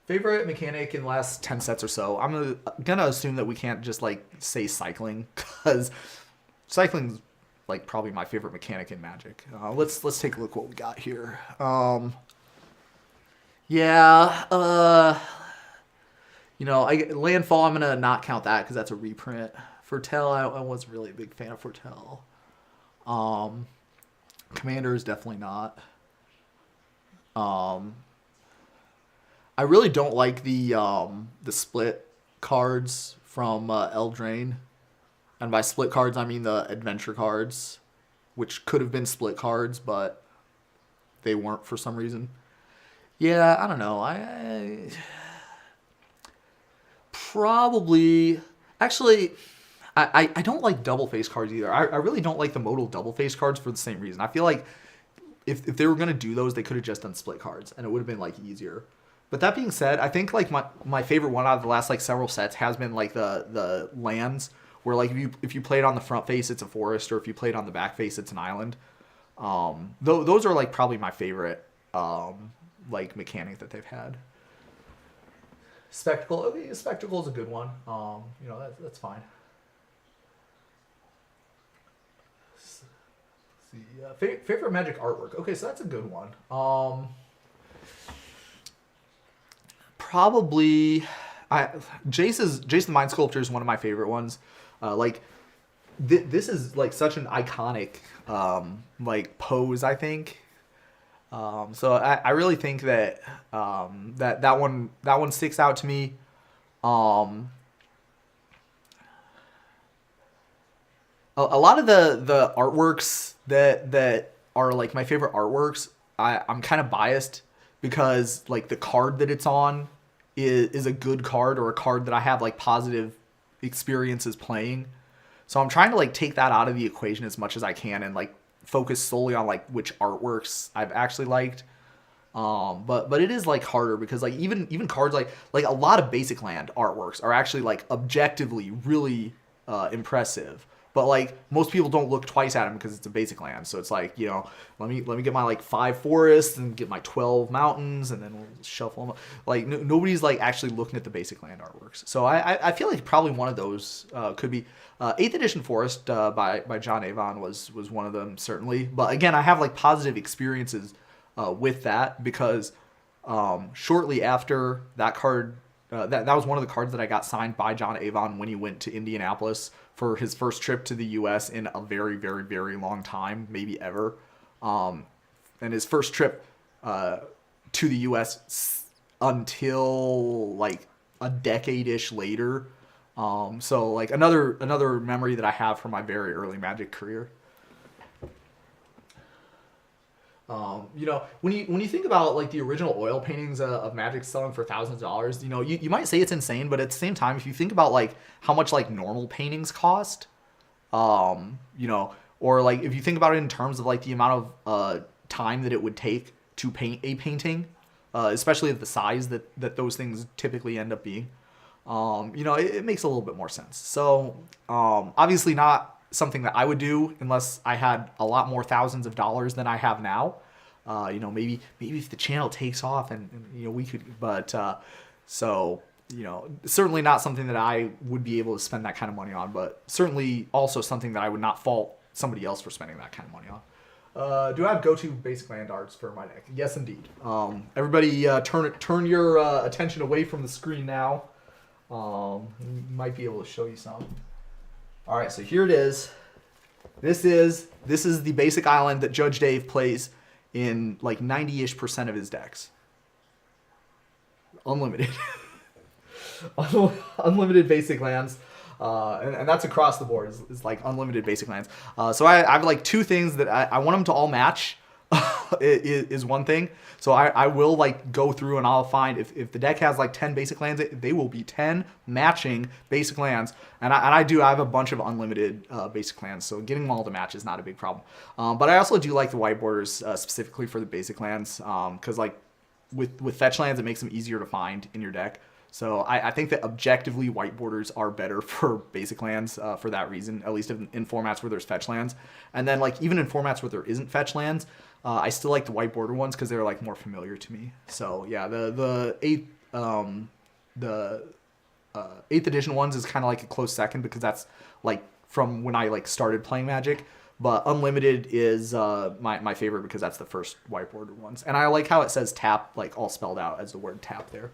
Favorite mechanic in the last 10 sets or so? I'm gonna assume that we can't just like say cycling, because cycling's like probably my favorite mechanic in Magic. Let's take a look what we got here. Landfall, I'm gonna not count that because that's a reprint. Foretell, I wasn't really a big fan of Foretell. Commander is definitely not. I really don't like the split cards from Eldraine. And by split cards, I mean the adventure cards, which could have been split cards, but they weren't for some reason. Yeah, I don't know. I probably actually I don't like double face cards either. I really don't like the modal double face cards for the same reason. I feel like if they were gonna do those, they could have just done split cards, and it would have been like easier. But that being said, I think like my favorite one out of the last like several sets has been like the lands where like if you play it on the front face, it's a forest, or if you play it on the back face, it's an island. Those are like probably my favorite like mechanic that they've had. Spectacle, okay, Spectacle is a good one. That's fine. Let's see, favorite Magic artwork. Okay, so that's a good one. Probably, Jace the Mind Sculptor is one of my favorite ones. This is like such an iconic like pose, I think. So I really think that that one sticks out to me. A lot of the artworks that are like my favorite artworks, I'm kind of biased because like the card that it's on is a good card, or a card that I have like positive experiences playing. So I'm trying to like take that out of the equation as much as I can and like focus solely on like which artworks I've actually liked. But it is like harder because like even cards like a lot of basic land artworks are actually like objectively really impressive. But like most people don't look twice at them because it's a basic land. So it's like, let me get my like 5 forests and get my 12 mountains, and then we'll shuffle them up. Like nobody's like actually looking at the basic land artworks. So I feel like probably one of those could be 8th edition Forest by John Avon was one of them, certainly. But again, I have like positive experiences with that because shortly after that card, that was one of the cards that I got signed by John Avon when he went to Indianapolis for his first trip to the U.S. in a very, very, very long time, maybe ever. And his first trip to the U.S. until like a decade-ish later. So like another memory that I have from my very early Magic career. When you think about like the original oil paintings of Magic selling for thousands of dollars, you might say it's insane, but at the same time, if you think about like how much like normal paintings cost, or like if you think about it in terms of like the amount of time that it would take to paint a painting, especially at the size that those things typically end up being, it makes a little bit more sense. So obviously not something that I would do unless I had a lot more thousands of dollars than I have now. Maybe if the channel takes off and we could, but certainly not something that I would be able to spend that kind of money on, but certainly also something that I would not fault somebody else for spending that kind of money on. Do I have go-to basic land arts for my deck? Yes, indeed. Everybody turn your attention away from the screen now. Might be able to show you some. All right, so here it is. This is the basic island that Judge Dave plays in like 90-ish% of his decks. Unlimited. Unlimited basic lands. And that's across the board is like unlimited basic lands. So I have like two things that I want them to all match. is one thing. So I will like go through and I'll find if the deck has like 10 basic lands, they will be 10 matching basic lands. And I have a bunch of unlimited basic lands, so getting them all to match is not a big problem. But I also do like the white borders specifically for the basic lands, because like with fetch lands, it makes them easier to find in your deck. So I think that objectively white borders are better for basic lands for that reason, at least in formats where there's fetch lands. And then like even in formats where there isn't fetch lands, I still like the white border ones because they're like more familiar to me. So yeah, the eighth edition ones is kind of like a close second because that's like from when I like started playing Magic. But Unlimited is my favorite because that's the first white border ones. And I like how it says tap like all spelled out as the word tap there.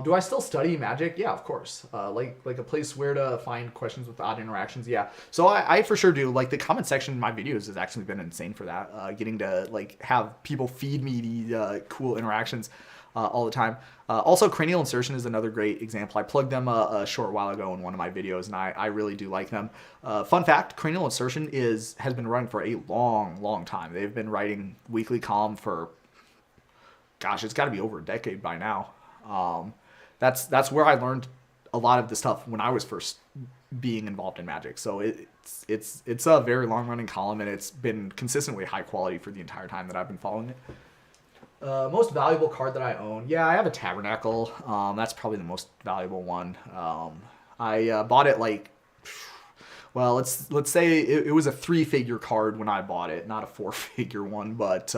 Do I still study Magic? Yeah, of course. Like a place where to find questions with odd interactions. Yeah. So I for sure do. Like the comment section in my videos has actually been insane for that. Getting to like have people feed me the cool interactions. all the time. Also, cranial insertion is another great example. I plugged them a short while ago in one of my videos, and I really do like them. Fun fact, cranial insertion has been running for a long time. They've been writing weekly column for, gosh, it's got to be over a decade by now. That's where I learned a lot of the stuff when I was first being involved in Magic. So it's a very long running column, and it's been consistently high quality for the entire time that I've been following it. Most valuable card that I own. Yeah, I have a Tabernacle. That's probably the most valuable one. I bought it like, well, let's say it was a 3-figure card when I bought it, not a 4-figure one, but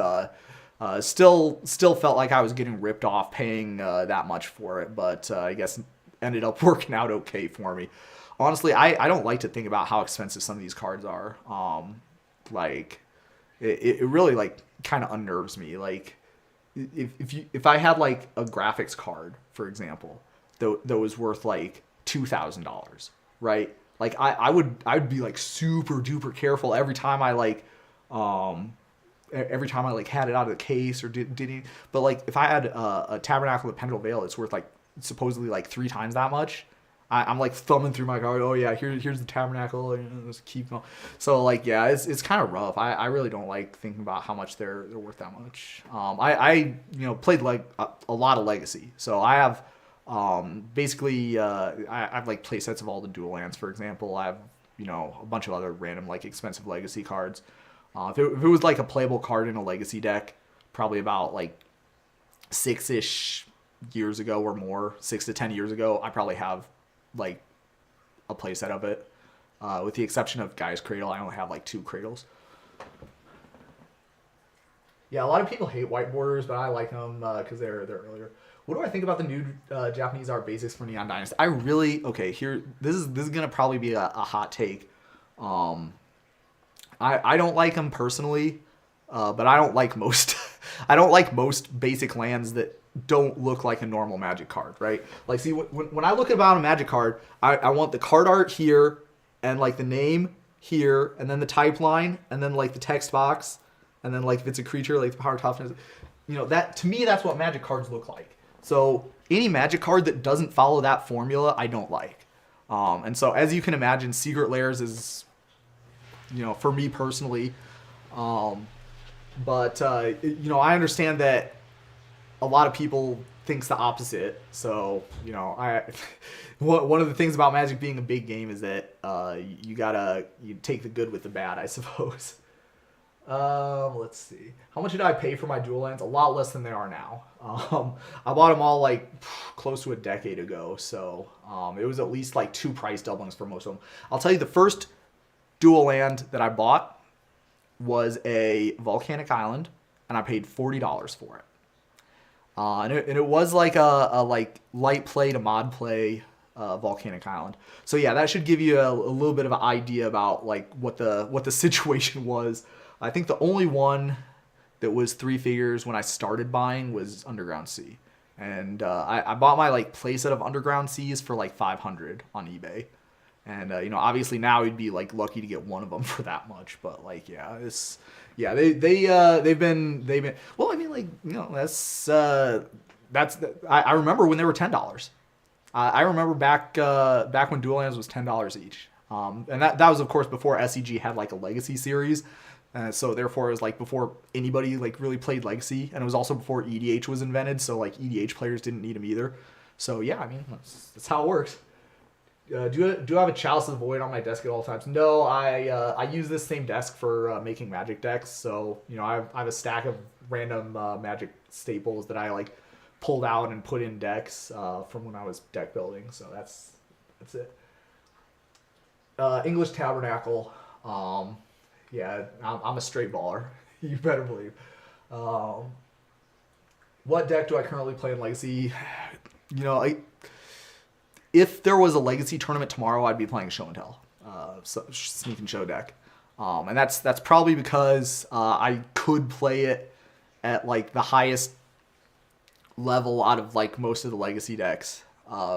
still felt like I was getting ripped off paying that much for it. But I guess ended up working out okay for me. Honestly, I don't like to think about how expensive some of these cards are. Like it really like kind of unnerves me. Like if I had like a graphics card, for example, that was worth like $2,000, right? Like I'd be like super duper careful every time I like had it out of the case or didn't. But like if I had a Tabernacle of Pendrell Vale, it's worth like supposedly like 3 times that much. I'm like thumbing through my card. Oh yeah, here's the Tabernacle. And just keep going. So like yeah, it's kind of rough. I really don't like thinking about how much they're worth that much. I played like a lot of Legacy, so I have basically I've like play sets of all the dual lands. For example, I have a bunch of other random like expensive Legacy cards. If it was like a playable card in a Legacy deck, probably about like 6-ish years ago or more, 6 to 10 years ago, I probably have like a playset of it. With the exception of Gaia's Cradle, I only have like 2 cradles. Yeah, a lot of people hate white borders, but I like them because they're earlier. What do I think about the new Japanese art basics for Neon Dynasty? I really here. This is gonna probably be a hot take. I don't like them personally, but I don't like most. I don't like most basic lands that don't look like a normal Magic card, right? Like, see, when I look about a Magic card, I want the card art here, and like the name here, and then the type line, and then like the text box, and then like if it's a creature, like the power toughness. That to me, that's what Magic cards look like. So any Magic card that doesn't follow that formula, I don't like. And so as you can imagine, Secret Lairs is, for me personally. But I understand that a lot of people thinks the opposite. So, one of the things about Magic being a big game is that you take the good with the bad, I suppose. Let's see. How much did I pay for my dual lands? A lot less than they are now. I bought them all like close to a decade ago. So, it was at least like 2 price doublings for most of them. I'll tell you, the first dual land that I bought was a Volcanic Island, and I paid $40 for it. And it was like a like light play to mod play Volcanic Island. So yeah, that should give you a little bit of an idea about like what the situation was. I think the only one that was 3 figures when I started buying was Underground Sea, and I bought my like playset of Underground Seas for like $500 on eBay. And obviously now we'd be like lucky to get one of them for that much, but like they've been well. I mean, like I remember when they were $10. I remember back when Dual Lands was $10 each, and that was of course before SEG had like a Legacy series, so therefore it was like before anybody like really played Legacy, and it was also before EDH was invented, so like EDH players didn't need them either. So yeah, I mean that's how it works. Do I have a Chalice of the Void on my desk at all times? No, I use this same desk for making Magic decks. So I have a stack of random Magic staples that I like pulled out and put in decks from when I was deck building. So that's it. English Tabernacle. Yeah, I'm a straight baller. You better believe. What deck do I currently play in Legacy? If there was a Legacy tournament tomorrow, I'd be playing Show and Tell, Sneak and Show deck, and that's probably because I could play it at like the highest level out of like most of the Legacy decks,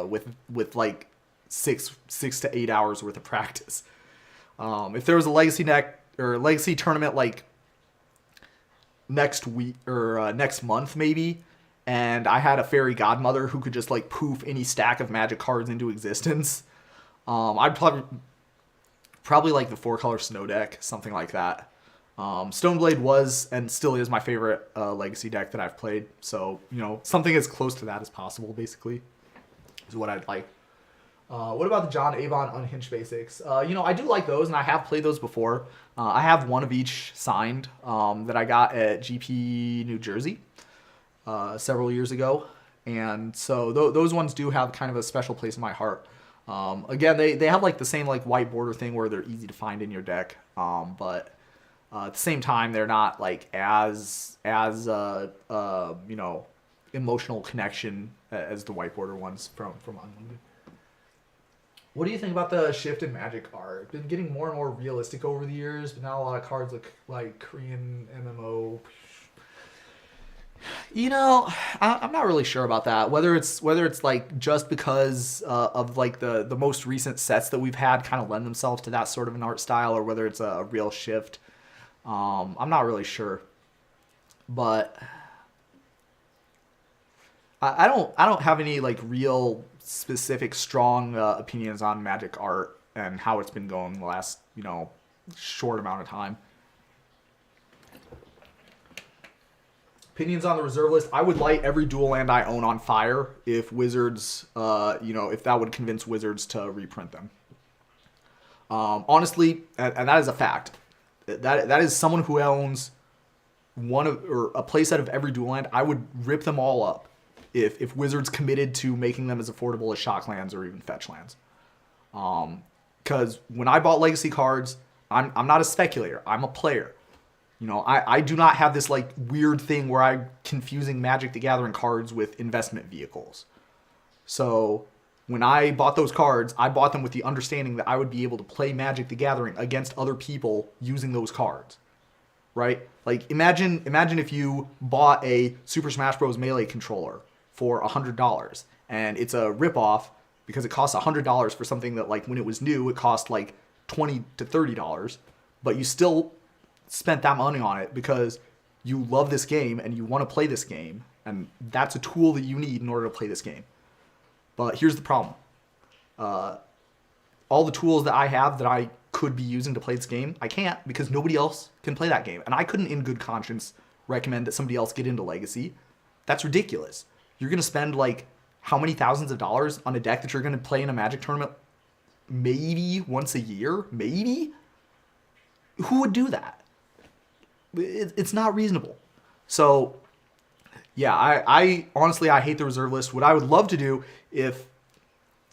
with like six to 8 hours worth of practice. If there was a Legacy deck or Legacy tournament like next week or next month maybe, and I had a fairy godmother who could just like poof any stack of Magic cards into existence. I'd probably like the 4-color snow deck, something like that. Stoneblade was and still is my favorite legacy deck that I've played. So, something as close to that as possible, basically, is what I'd like. What about the John Avon Unhinged Basics? I do like those, and I have played those before. I have one of each signed that I got at GP New Jersey several years ago. And so those ones do have kind of a special place in my heart. Again, they have like the same like white border thing where they're easy to find in your deck. But at the same time, they're not like as emotional connection as the white border ones from Unlimited. What do you think about the shift in Magic art? It's been getting more and more realistic over the years, but now a lot of cards look like Korean MMO. I'm not really sure about that. Whether it's like just because of like the most recent sets that we've had kind of lend themselves to that sort of an art style, or whether it's a real shift. I'm not really sure, but I don't have any like real specific strong opinions on Magic art and how it's been going the last short amount of time. Opinions on the reserve list. I would light every dual land I own on fire if Wizards, if that would convince Wizards to reprint them. Honestly, and that is a fact. That is someone who owns or a playset of every dual land. I would rip them all up if Wizards committed to making them as affordable as shock lands or even fetch lands. Because when I bought Legacy cards, I'm not a speculator. I'm a player. I do not have this like weird thing where I'm confusing Magic the Gathering cards with investment vehicles. So when I bought those cards, I bought them with the understanding that I would be able to play Magic the Gathering against other people using those cards. Right? Like imagine if you bought a Super Smash Bros. Melee controller for $100 and it's a ripoff because it costs $100 for something that like when it was new it cost like $20 to $30, but you still spent that money on it because you love this game and you want to play this game, and that's a tool that you need in order to play this game. But here's the problem. All the tools that I have that I could be using to play this game, I can't because nobody else can play that game. And I couldn't in good conscience recommend that somebody else get into Legacy. That's ridiculous. You're going to spend like how many thousands of dollars on a deck that you're going to play in a Magic tournament maybe once a year? Maybe? Who would do that? It's not reasonable. So, yeah, I honestly, I hate the reserve list. What I would love to do if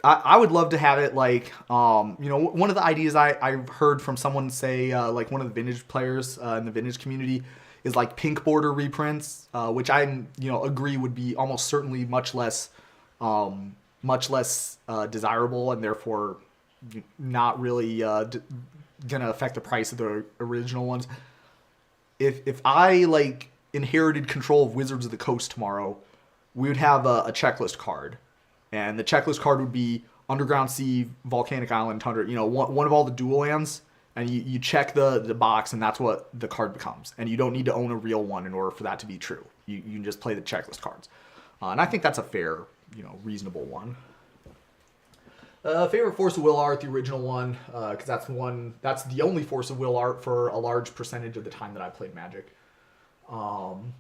I would love to have it like, one of the ideas I've heard from someone say, like one of the vintage players in the vintage community is like pink border reprints, which I agree would be almost certainly much less desirable and therefore not really gonna affect the price of the original ones. If I like inherited control of Wizards of the Coast tomorrow, we would have a checklist card, and the checklist card would be Underground Sea, Volcanic Island, Tundra. One of all the dual lands, and you check the box, and that's what the card becomes. And you don't need to own a real one in order for that to be true. You can just play the checklist cards, and I think that's a fair, reasonable one. Favorite Force of Will art, the original one, because that's the only Force of Will art for a large percentage of the time that I played Magic. When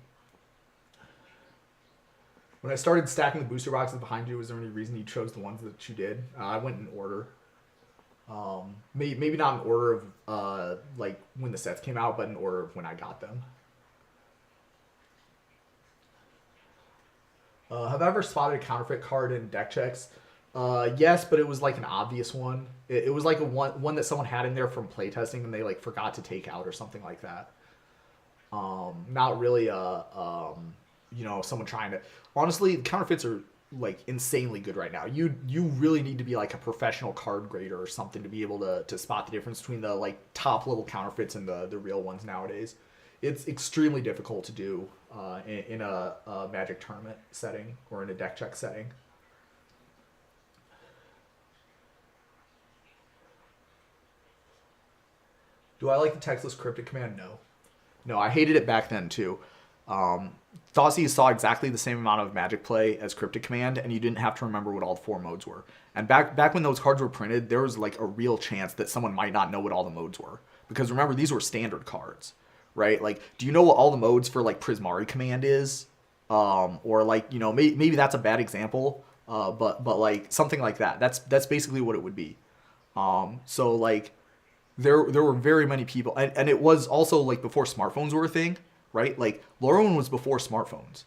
I started stacking the booster boxes behind you, was there any reason you chose the ones that you did? I went in order. Maybe not in order of like when the sets came out, but in order of when I got them. Have I ever spotted a counterfeit card in deck checks? Yes, but it was like an obvious one. It was like a one that someone had in there from playtesting and they like forgot to take out or something like that. Not really someone trying to. Honestly, counterfeits are like insanely good right now. You really need to be like a professional card grader or something to be able to spot the difference between the like top level counterfeits and the real ones nowadays. It's extremely difficult to do in a Magic tournament setting or in a deck check setting. Do I like the textless cryptic command? No, I hated it back then too. Thoughtseize saw exactly the same amount of Magic play as Cryptic Command, and you didn't have to remember what all the 4 modes were. And back when those cards were printed, there was like a real chance that someone might not know what all the modes were, because remember, these were standard cards, right? Like, do you know what all the modes for like Prismari Command is? Or like, maybe that's a bad example, but like something like that. That's basically what it would be. So like there were very many people, and it was also like before smartphones were a thing, right? Like Lorwyn was before smartphones.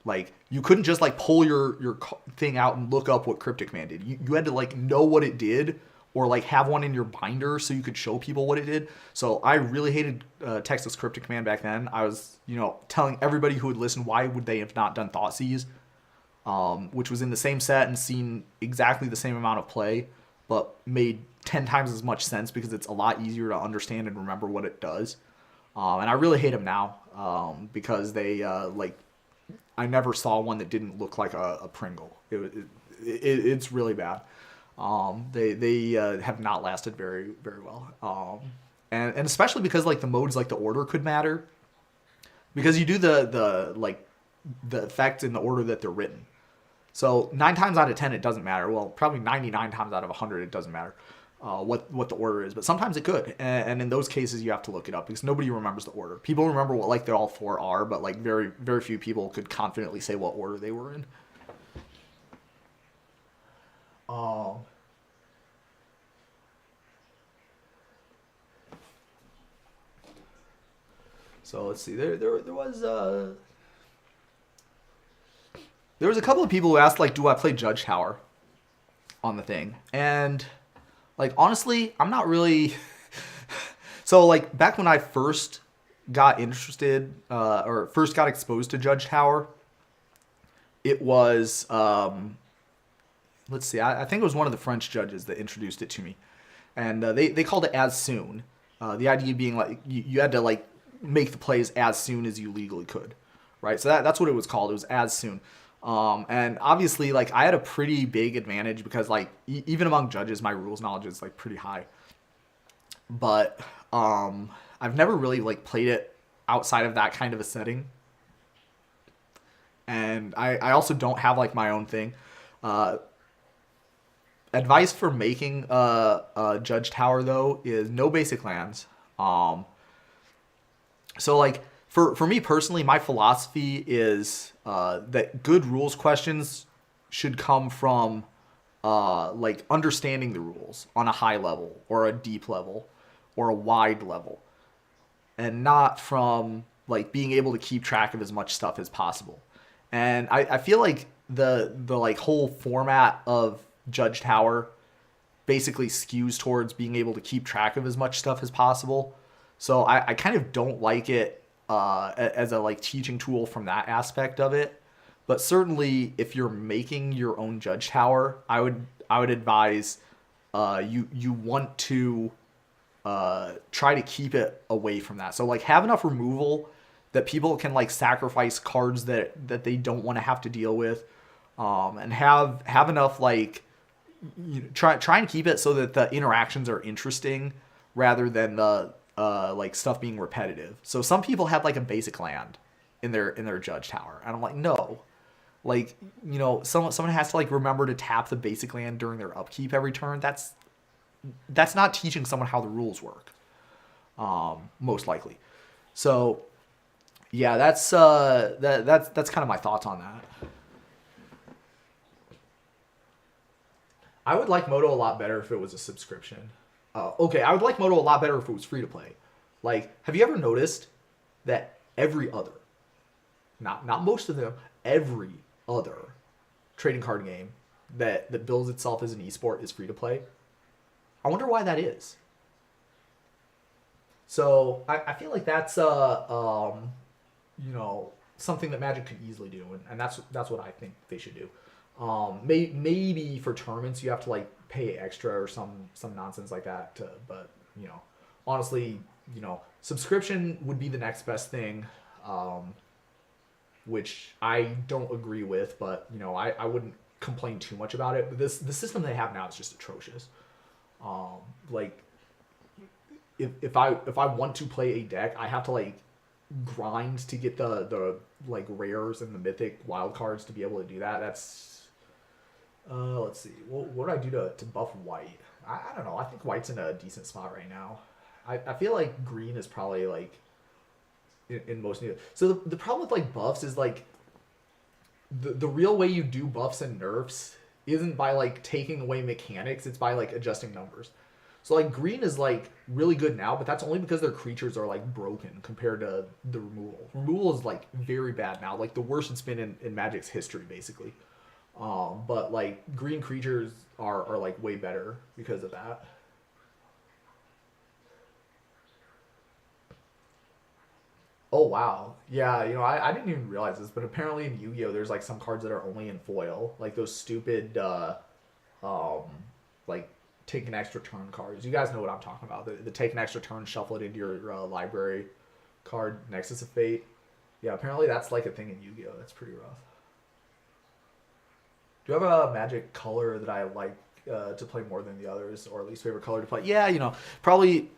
Like you couldn't just like pull your thing out and look up what Cryptic Command did. You had to like know what it did, or like have one in your binder so you could show people what it did. So I really hated Texas Cryptic Command back then. I was, telling everybody who would listen, why would they have not done Thoughtseize, which was in the same set and seen exactly the same amount of play, but made 10 times as much sense because it's a lot easier to understand and remember what it does. And I really hate them now because they I never saw one that didn't look like a Pringle. It's really bad. They have not lasted very very well. And especially because like the modes, like the order could matter, because you do the effect in the order that they're written. So 9 times out of 10 it doesn't matter. Well, probably 99 times out of 100 it doesn't matter what the order is, but sometimes it could. And in those cases you have to look it up because nobody remembers the order. People remember what like they all 4 are, but like very very few people could confidently say what order they were in. So let's see. There was a couple of people who asked like, do I play Judge Tower on the thing? And like honestly, I'm not really. So like back when I first got interested or first got exposed to Judge Tower, it was let's see. I think it was one of the French judges that introduced it to me, and they called it as soon. The idea being like you had to like make the plays as soon as you legally could, right? So that's what it was called. It was as soon. And obviously like I had a pretty big advantage because like even among judges, my rules knowledge is like pretty high, but I've never really like played it outside of that kind of a setting. And I also don't have like my own thing. Advice for making a Judge Tower though is no basic lands. So like for me personally, my philosophy is that good rules questions should come from like understanding the rules on a high level or a deep level or a wide level, and not from like being able to keep track of as much stuff as possible. And I feel like the like whole format of Judge Tower basically skews towards being able to keep track of as much stuff as possible. So I kind of don't like it as a like teaching tool from that aspect of it. But certainly if you're making your own Judge Tower, I would advise you want to try to keep it away from that. So like have enough removal that people can like sacrifice cards that they don't want to have to deal with, and have enough like try and keep it so that the interactions are interesting rather than the like stuff being repetitive. So some people have like a basic land in their Judge Tower, and I'm like, no, like someone has to like remember to tap the basic land during their upkeep every turn. That's not teaching someone how the rules work, most likely. So yeah, that's kind of my thoughts on that. I would like Moto a lot better if it was a subscription. Okay, I would like Moto a lot better if it was free to play. Like, have you ever noticed that every other, not most of them, every other trading card game that bills itself as an esport is free to play? I wonder why that is. So I feel like that's something that Magic could easily do, and that's what I think they should do. Maybe for tournaments you have to like pay extra or some nonsense like that. But honestly, subscription would be the next best thing, which I don't agree with. But I wouldn't complain too much about it. But the system they have now is just atrocious. Like if I want to play a deck, I have to like grind to get the like rares and the mythic wild cards to be able to do that. That's let's see. What do I do to buff white? I don't know. I think white's in a decent spot right now. I feel like green is probably like in most new. So the problem with like buffs is like the real way you do buffs and nerfs isn't by like taking away mechanics, it's by like adjusting numbers. So like green is like really good now, but that's only because their creatures are like broken compared to the removal. Removal is like very bad now, like the worst it's been in Magic's history basically. But like green creatures are like way better because of that. Oh wow. Yeah, I didn't even realize this, but apparently in Yu-Gi-Oh there's like some cards that are only in foil. Like those stupid um like take an extra turn cards. You guys know what I'm talking about. The take an extra turn, shuffle it into your library card, Nexus of Fate. Yeah, apparently that's like a thing in Yu-Gi-Oh. That's pretty rough. Do you have a magic color that I like to play more than the others, or at least favorite color to play? Yeah, probably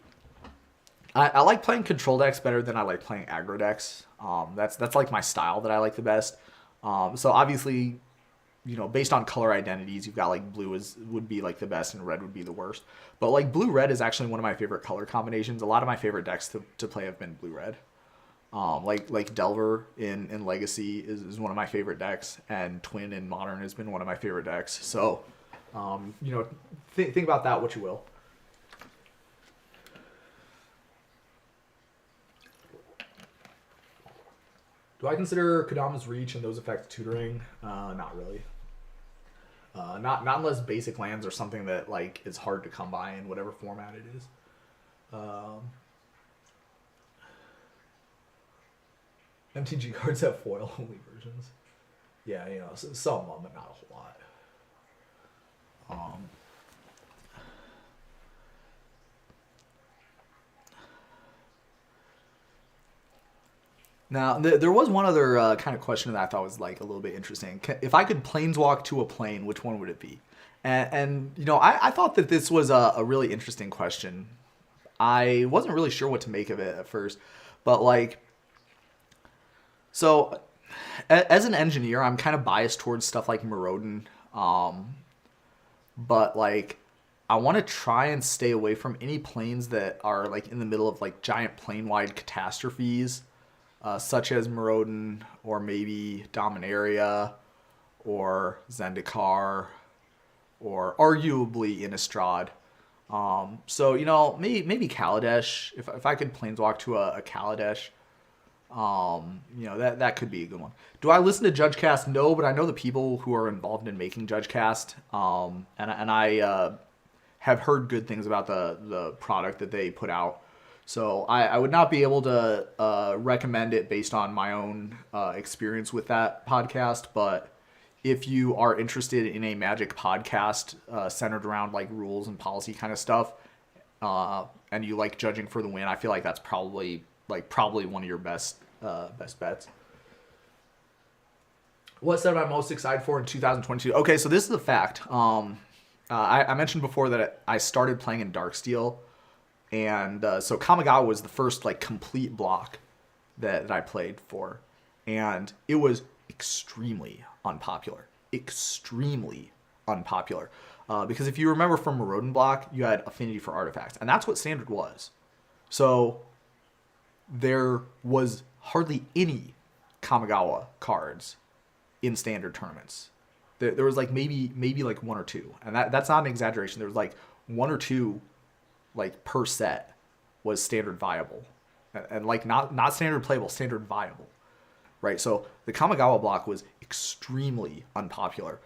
I like playing control decks better than I like playing aggro decks. That's like my style that I like the best. So obviously, based on color identities, you've got like blue would be like the best and red would be the worst. But like blue red is actually one of my favorite color combinations. A lot of my favorite decks to play have been blue red. Like Delver in Legacy is one of my favorite decks, and Twin in Modern has been one of my favorite decks. So, think about that what you will. Do I consider Kodama's Reach and those effects tutoring? Not really. Not unless basic lands are something that like is hard to come by in whatever format it is. MTG cards have foil only versions. Yeah, some of them, but not a whole lot. Um, Now, there was one other kind of question that I thought was like a little bit interesting. If I could planeswalk to a plane, which one would it be? I thought that this was a really interesting question. I wasn't really sure what to make of it at first, but like, so as an engineer, I'm kind of biased towards stuff like Maraudon, but like, I want to try and stay away from any planes that are like in the middle of like giant plane-wide catastrophes, such as Maraudon or maybe Dominaria or Zendikar or arguably Innistrad. Maybe Kaladesh. If I could planeswalk to a Kaladesh, that could be a good one. Do I listen to JudgeCast? No, but I know the people who are involved in making JudgeCast, and I have heard good things about the product that they put out. So I would not be able to recommend it based on my own experience with that podcast. But if you are interested in a Magic podcast centered around like rules and policy kind of stuff, and you like judging for the win, I feel like that's probably one of your best bets. What set am I most excited for in 2022? Okay, so this is a fact. I mentioned before that I started playing in Darksteel. And so Kamigawa was the first like complete block that I played for, and it was extremely unpopular. Because if you remember from Maraudon block, you had affinity for artifacts, and that's what standard was. So there was hardly any Kamigawa cards in standard tournaments. There was like maybe like one or two, and that's not an exaggeration. There was like one or two like per set was standard viable, and like not standard playable, standard viable, right? So the Kamigawa block was extremely unpopular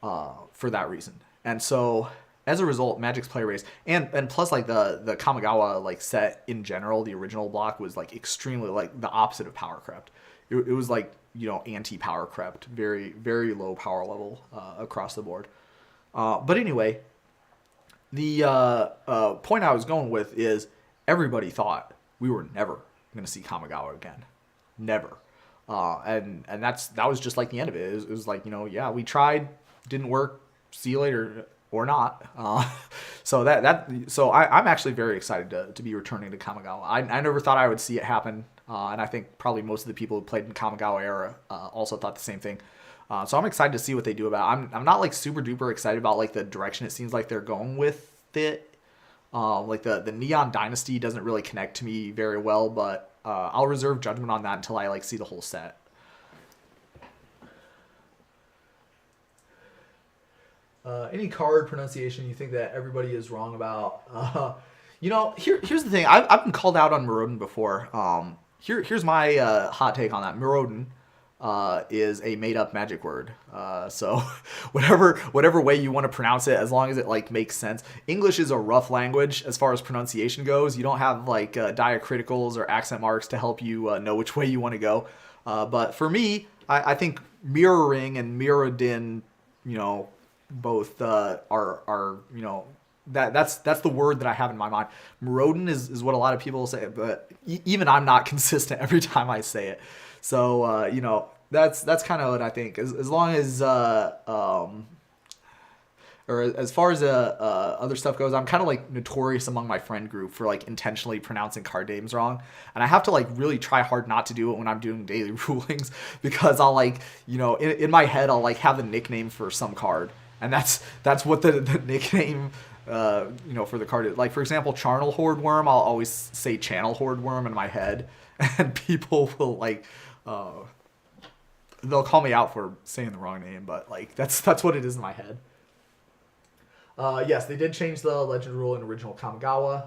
for that reason, and so as a result, Magic's play race and plus like the Kamigawa like set in general, the original block was like extremely like the opposite of power crept. It was like anti power crept, very very low power level across the board. But anyway. The point I was going with is everybody thought we were never going to see Kamigawa again. Never. And that was just like the end of it. It was like, we tried, didn't work, see you later or not. So I'm actually very excited to be returning to Kamigawa. I never thought I would see it happen. And I think probably most of the people who played in Kamigawa era also thought the same thing. So I'm excited to see what they do about it. I'm not like super duper excited about like the direction it seems like they're going with it. Like the Neon Dynasty doesn't really connect to me very well, but I'll reserve judgment on that until I like see the whole set. Any card pronunciation you think that everybody is wrong about? Here's the thing. I've been called out on Mirodin before. Here's my hot take on that. Mirodin is a made-up magic word. So whatever way you want to pronounce it, as long as it like makes sense. English is a rough language as far as pronunciation goes. You don't have like diacriticals or accent marks to help you know which way you want to go. But for me, I think mirroring and Mirodin, both are that's the word that I have in my mind. Mirodin is what a lot of people say, but even I'm not consistent every time I say it. So that's kind of what I think. As long as or as far as other stuff goes, I'm kind of like notorious among my friend group for like intentionally pronouncing card names wrong, and I have to like really try hard not to do it when I'm doing daily rulings, because I'll like in my head I'll like have a nickname for some card, and that's what the nickname for the card is. Like for example, Charnel Horde Worm, I'll always say Channel Horde Worm in my head, and people will like they'll call me out for saying the wrong name, but like that's what it is in my head. Yes, they did change the legend rule in original Kamigawa.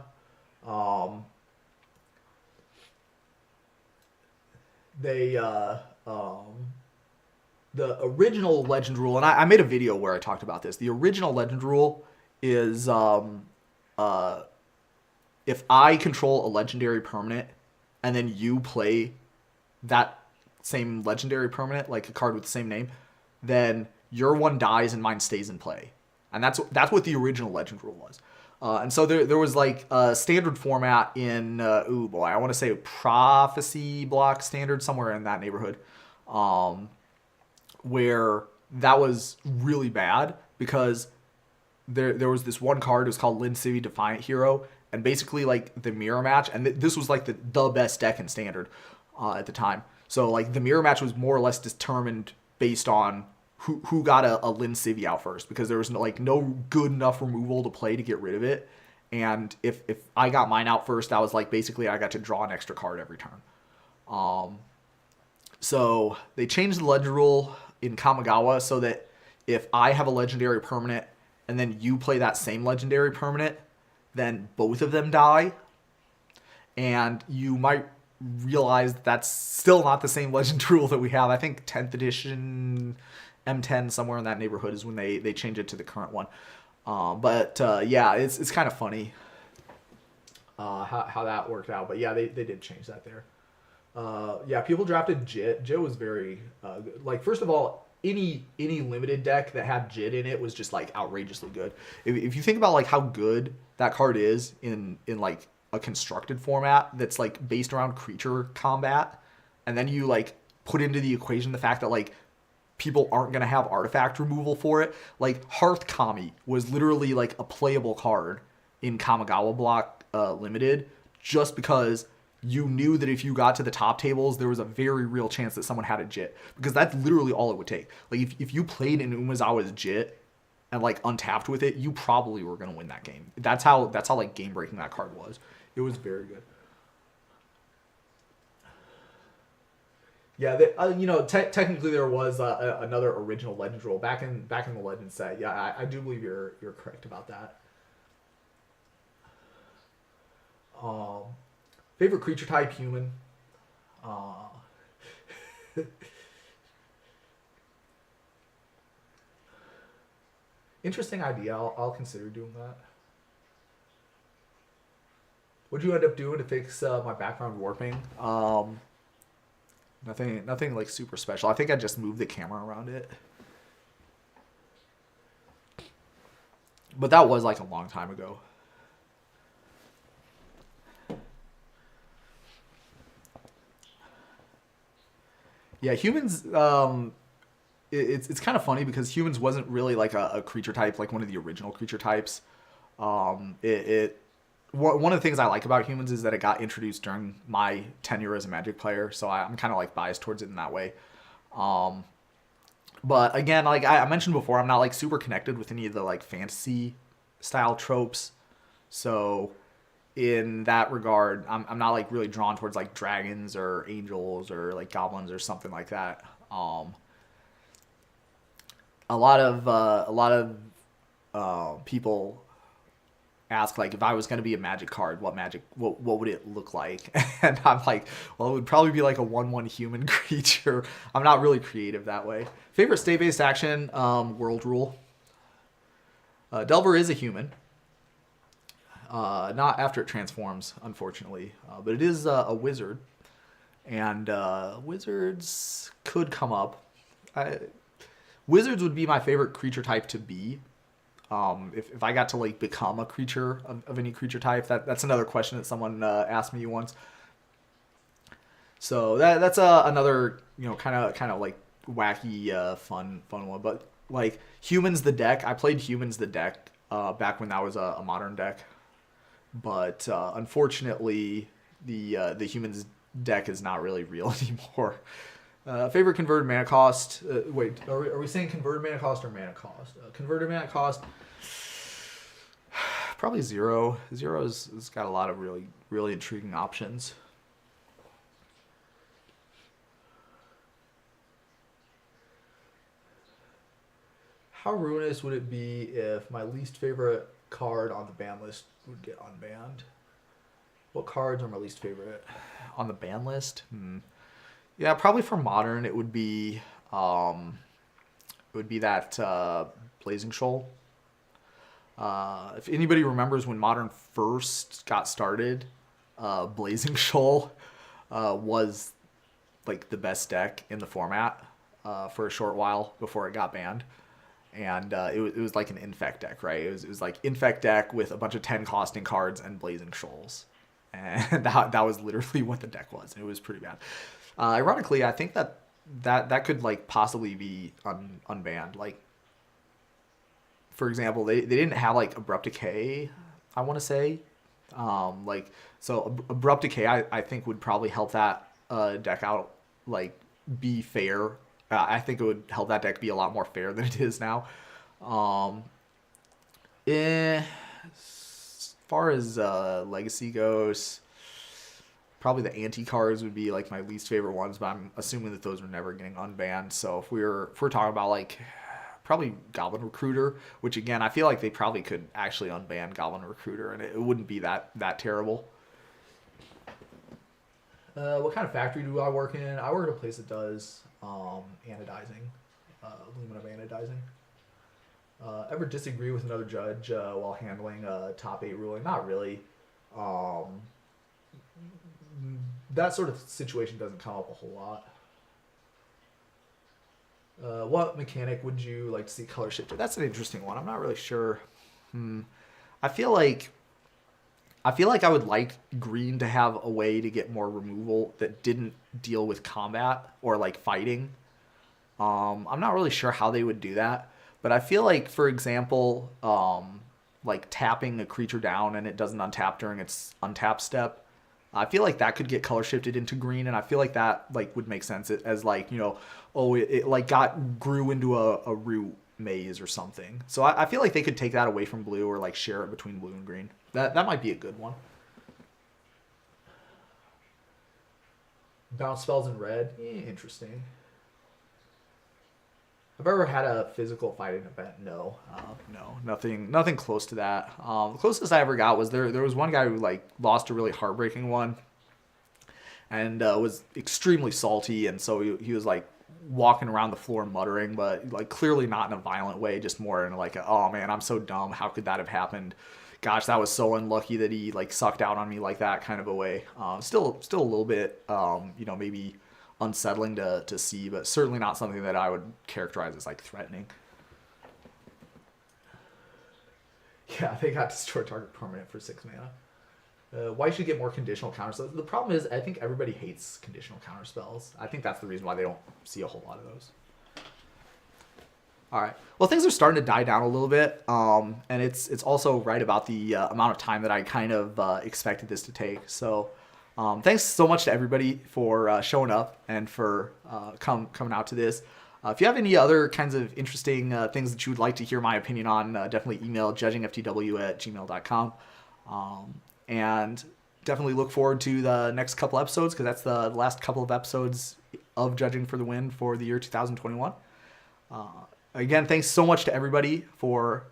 The original legend rule, and I made a video where I talked about this. The original legend rule is if I control a legendary permanent and then you play that same legendary permanent, like a card with the same name, then your one dies and mine stays in play. And that's what the original legend rule was. And so there was like a standard format in, I want to say Prophecy block standard, somewhere in that neighborhood, where that was really bad because there was this one card, it was called Lin Civi Defiant Hero, and basically like the mirror match, and this was like the best deck in standard at the time. So like the mirror match was more or less determined based on who got a Lin Civi out first, because there was no good enough removal to play to get rid of it. And if I got mine out first, that was like basically I got to draw an extra card every turn. So they changed the legend rule in Kamigawa so that if I have a legendary permanent and then you play that same legendary permanent, then both of them die. And you might realize that's still not the same legend rule that we have. I think 10th edition M10, somewhere in that neighborhood, is when they change it to the current one. Yeah, it's kind of funny how that worked out. But yeah, they did change that there. Yeah, people drafted Jit. Jit was very like, first of all, any limited deck that had Jit in it was just like outrageously good. If you think about like how good that card is in like a constructed format that's like based around creature combat, and then you like put into the equation the fact that like people aren't going to have artifact removal for it. Like Hearth Kami was literally like a playable card in Kamigawa block limited, just because you knew that if you got to the top tables, there was a very real chance that someone had a Jit, because that's literally all it would take. Like if you played in Umezawa's Jit and like untapped with it, you probably were going to win that game. That's how like game breaking that card was. It was very good. Yeah, technically there was another original legend rule back in the legend set. Yeah, I do believe you're correct about that. Favorite creature type, human. Interesting idea. I'll consider doing that. What'd you end up doing to fix my background warping? Nothing like super special. I think I just moved the camera around it. But that was like a long time ago. Yeah, humans, it's kind of funny because humans wasn't really like a creature type, like one of the original creature types. one of the things I like about humans is that it got introduced during my tenure as a Magic player, so I'm kind of like biased towards it in that way. Um, but again, like I mentioned before, I'm not like super connected with any of the like fantasy style tropes. So in that regard, I'm not like really drawn towards like dragons or angels or like goblins or something like that. A lot of people ask like if I was going to be a magic card, what would it look like? And I'm like, well, it would probably be like a 1/1 human creature. I'm not really creative that way. Favorite state-based action, World Rule. Delver is a human. Not after it transforms, unfortunately, but it is a wizard, and wizards could come up. Wizards would be my favorite creature type to be. If I got to like become a creature of any creature type, that's another question that someone asked me once. So that's another kind of like wacky fun one. But like humans the deck, I played humans the deck back when that was a modern deck, but unfortunately the humans deck is not really real anymore. Favorite converted mana cost. Wait, are we saying converted mana cost or mana cost? Converted mana cost. Probably 0. 0's got a lot of really intriguing options. How ruinous would it be if my least favorite card on the ban list would get unbanned? What cards are my least favorite on the ban list? Yeah, probably for modern it would be that Blazing Shoal. If anybody remembers when modern first got started, Blazing Shoal was like the best deck in the format for a short while before it got banned. And it was like an infect deck, right? It was like infect deck with a bunch of 10 costing cards and Blazing Shoals. And that was literally what the deck was. It was pretty bad. Ironically, I think that could like possibly be unbanned. Like, for example, they didn't have like Abrupt Decay, I want to say. So Abrupt Decay, I think would probably help that deck out, like, be fair. I think it would help that deck be a lot more fair than it is now. As far as Legacy goes, probably the anti-cards would be like my least favorite ones, but I'm assuming that those are never getting unbanned. So if we're talking about like probably Goblin Recruiter, which again I feel like they probably could actually unban Goblin Recruiter and it wouldn't be that terrible. What kind of factory do I work in? I work at a place that does anodizing, aluminum anodizing. Ever disagree with another judge while handling a top 8 ruling? Not really. That sort of situation doesn't come up a whole lot. What mechanic would you like to see color shifted? That's an interesting one. I'm not really sure. I feel like I would like green to have a way to get more removal that didn't deal with combat or like fighting. I'm not really sure how they would do that, but I feel like, for example, like tapping a creature down and it doesn't untap during its untap step. I feel like that could get color shifted into green, and I feel like that like would make sense as like, it like grew into a root maze or something. So I feel like they could take that away from blue or like share it between blue and green. That might be a good one. Bounce spells in red. Interesting. Have I ever had a physical fighting event? No, nothing close to that. The closest I ever got was there was one guy who like lost a really heartbreaking one, and was extremely salty, and so he was like walking around the floor muttering, but like clearly not in a violent way, just more in like oh man, I'm so dumb. How could that have happened? Gosh, that was so unlucky that he like sucked out on me like that kind of a way. Still a little bit, maybe unsettling to see, but certainly not something that I would characterize as like threatening. Yeah, they got destroy target permanent for 6 mana. Why should get more conditional counter spells? The problem is I think everybody hates conditional counter spells. I think that's the reason why they don't see a whole lot of those. All right. Well, things are starting to die down a little bit, and it's also right about the amount of time that I kind of expected this to take. So, thanks so much to everybody for showing up and for coming out to this. If you have any other kinds of interesting things that you would like to hear my opinion on, definitely email judgingftw@gmail.com. And definitely look forward to the next couple episodes, because that's the last couple of episodes of Judging for the Win for the year 2021. Again, thanks so much to everybody for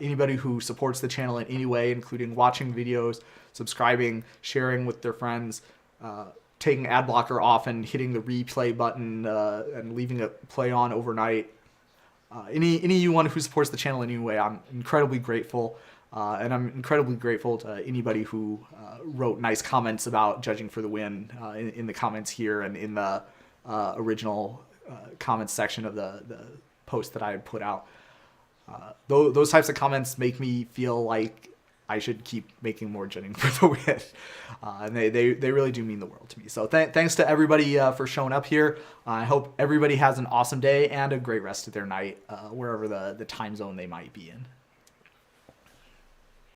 anybody who supports the channel in any way, including watching videos, subscribing, sharing with their friends, taking ad blocker off and hitting the replay button and leaving it play on overnight. Anyone who supports the channel in any way, I'm incredibly grateful. And I'm incredibly grateful to anybody who wrote nice comments about Judging for the Win in the comments here and in the original comments section of the post that I had put out. Those types of comments make me feel like I should keep making more Judging for the Win. And they really do mean the world to me. So thanks to everybody for showing up here. I hope everybody has an awesome day and a great rest of their night, wherever the time zone they might be in.